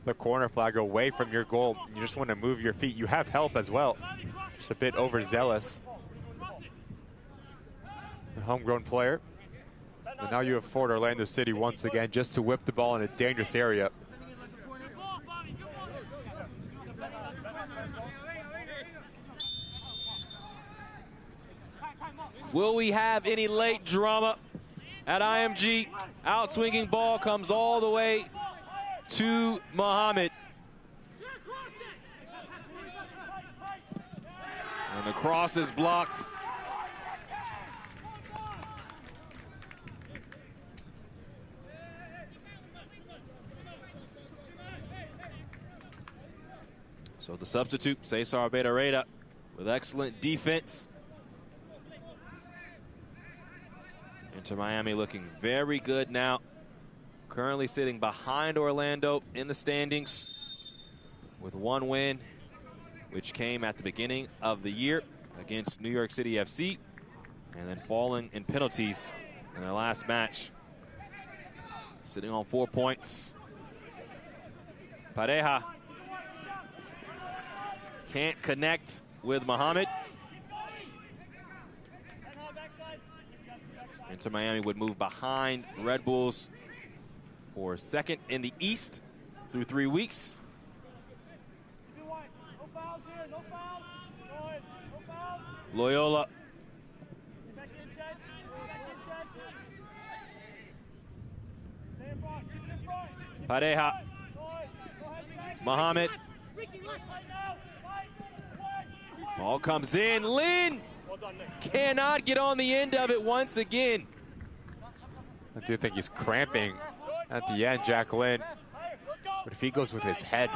the corner flag, away from your goal. You just want to move your feet. You have help as well. Just a bit overzealous. The homegrown player. And now you afford Orlando City once again just to whip the ball in a dangerous area. Will we have any late drama at IMG? Outswinging ball comes all the way to Muhammad. And the cross is blocked. So the substitute, Cesar Bedareda, with excellent defense. Inter Miami looking very good now. Currently sitting behind Orlando in the standings with 1 win, which came at the beginning of the year against New York City FC, and then falling in penalties in their last match. Sitting on 4 points. Pareja can't connect with Muhammad. Inter Miami would move behind Red Bulls for second in the East through 3 weeks. Loyola. Pareja. Muhammad. Ball comes in. Lynn cannot get on the end of it once again. I do think he's cramping at the end, Jack Lynn. But if he goes with his head,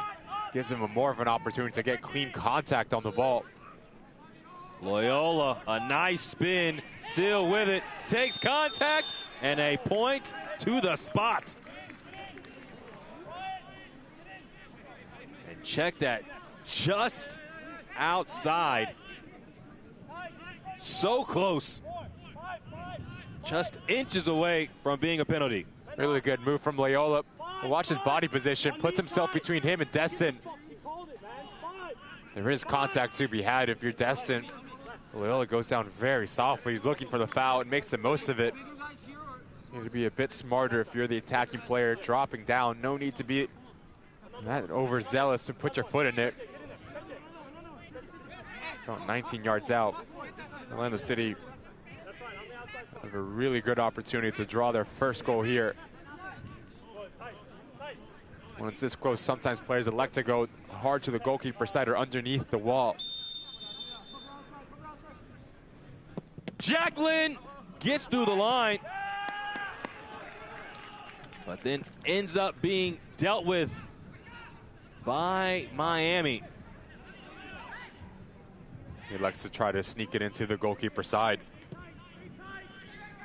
gives him more of an opportunity to get clean contact on the ball. Loyola, a nice spin, still with it, takes contact, and a point to the spot. And check that, just outside. So close. Just inches away from being a penalty. Really good move from Loyola. Watch his body position, puts himself between him and Destin. There is contact to be had if you're Destin. Loyola goes down very softly. He's looking for the foul and makes the most of it. You need to be a bit smarter if you're the attacking player, dropping down. No need to be that overzealous to put your foot in it. About 19 yards out. Orlando City have a really good opportunity to draw their first goal here. When it's this close, sometimes players elect to go hard to the goalkeeper side or underneath the wall. Jacqueline gets through the line, but then ends up being dealt with by Miami. He likes to try to sneak it into the goalkeeper side.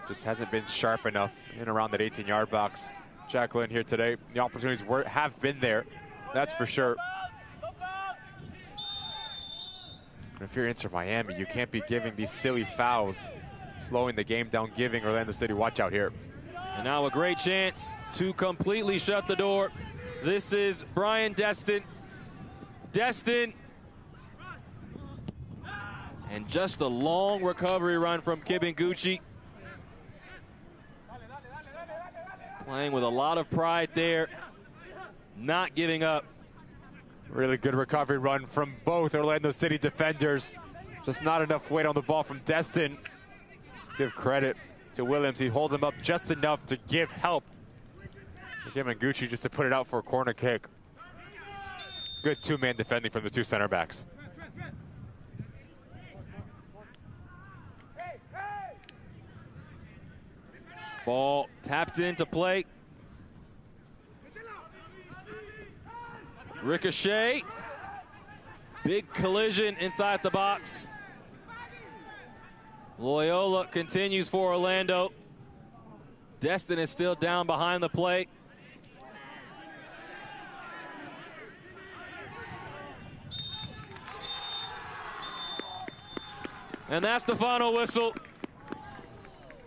Just hasn't been sharp enough in around that 18-yard box. Jacqueline here today. The opportunities have been there, that's for sure. And if you're Inter Miami, you can't be giving these silly fouls, slowing the game down, giving Orlando City watch out here. And now a great chance to completely shut the door. This is Brian Destin. Destin. And just a long recovery run from Kibinguchi. Playing with a lot of pride there, not giving up. Really good recovery run from both Orlando City defenders. Just not enough weight on the ball from Destin. Give credit to Williams. He holds him up just enough to give help to Kibinguchi just to put it out for a corner kick. Good two-man defending from the two center backs. Ball tapped into play. Ricochet. Big collision inside the box. Loyola continues for Orlando. Destin is still down behind the plate. And that's the final whistle.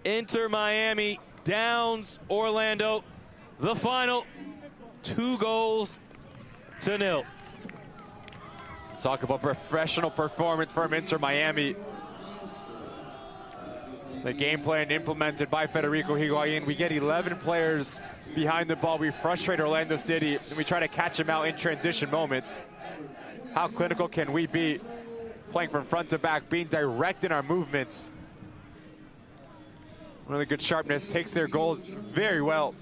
Inter Miami downs Orlando. The final, 2-0. Talk about professional performance from Inter Miami. The game plan implemented by Federico Higuain. We get 11 players behind the ball. We frustrate Orlando City, and we try to catch them out in transition moments. How clinical can we be? Playing from front to back, being direct in our movements. Really good sharpness, takes their goals very well.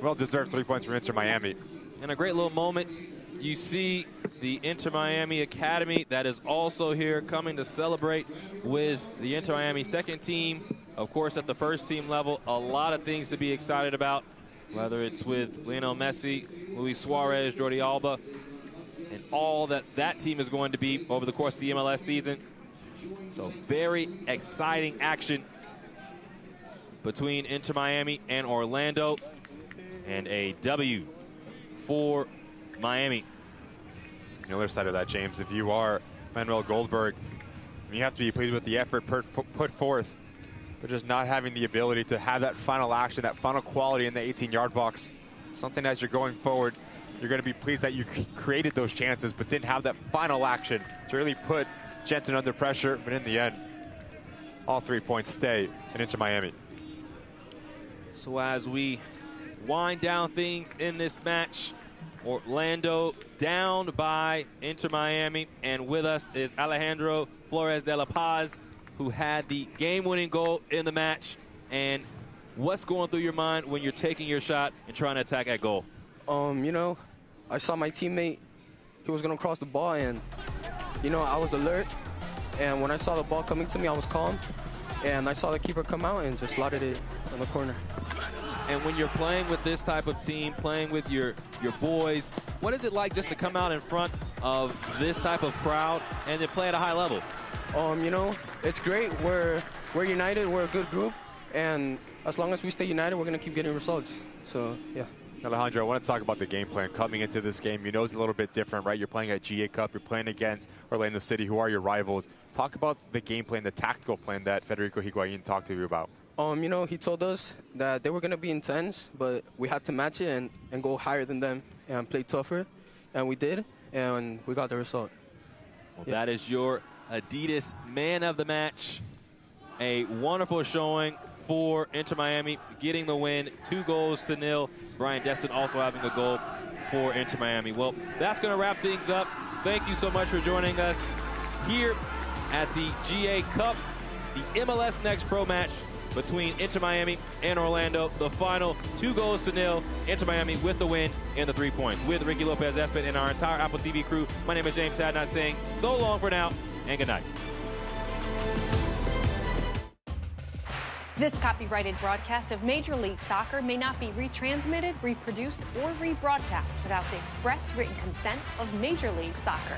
Well-deserved 3 points from Inter Miami. And a great little moment. You see the Inter Miami Academy that is also here coming to celebrate with the Inter Miami second team. Of course, at the first team level, a lot of things to be excited about, whether it's with Lionel Messi, Luis Suarez, Jordi Alba, and all that team is going to be over the course of the MLS season. So very exciting action between Inter Miami and Orlando, and a W for Miami. On the other side of that, James, if you are Manuel Goldberg, you have to be pleased with the effort put forth, but just not having the ability to have that final action, that final quality in the 18-yard box. Something as you're going forward, you're going to be pleased that you created those chances, but didn't have that final action to really put Jensen under pressure. But in the end, all 3 points stay in Inter Miami. So as we wind down things in this match, Orlando down by Inter Miami, and with us is Alejandro Flores de la Paz, who had the game-winning goal in the match. And what's going through your mind when you're taking your shot and trying to attack at goal? You know, I saw my teammate, he was going to cross the ball, and, you know, I was alert. And when I saw the ball coming to me, I was calm. And I saw the keeper come out and just slotted it in the corner. And when you're playing with this type of team, playing with your boys, what is it like just to come out in front of this type of crowd and to play at a high level? You know, it's great. We're united. We're a good group. And as long as we stay united, we're going to keep getting results. So, yeah. Alejandro, I want to talk about the game plan coming into this game. You know it's a little bit different, right? You're playing at GA Cup. You're playing against Orlando City, who are your rivals. Talk about the game plan, the tactical plan that Federico Higuain talked to you about. You know, he told us that they were going to be intense, but we had to match it and go higher than them and play tougher. And we did, and we got the result. Well, yeah. That is your Adidas Man of the Match. A wonderful showing for Inter Miami, getting the win, 2-0. Brian Destin also having a goal for Inter Miami. Well, that's going to wrap things up. Thank you so much for joining us here at the GA Cup, the MLS Next Pro match between Inter Miami and Orlando. The final 2-0. Inter Miami with the win and the 3 points. With Ricky Lopez-Espin and our entire Apple TV crew, my name is James Hadnot saying so long for now and good night. This copyrighted broadcast of Major League Soccer may not be retransmitted, reproduced, or rebroadcast without the express written consent of Major League Soccer.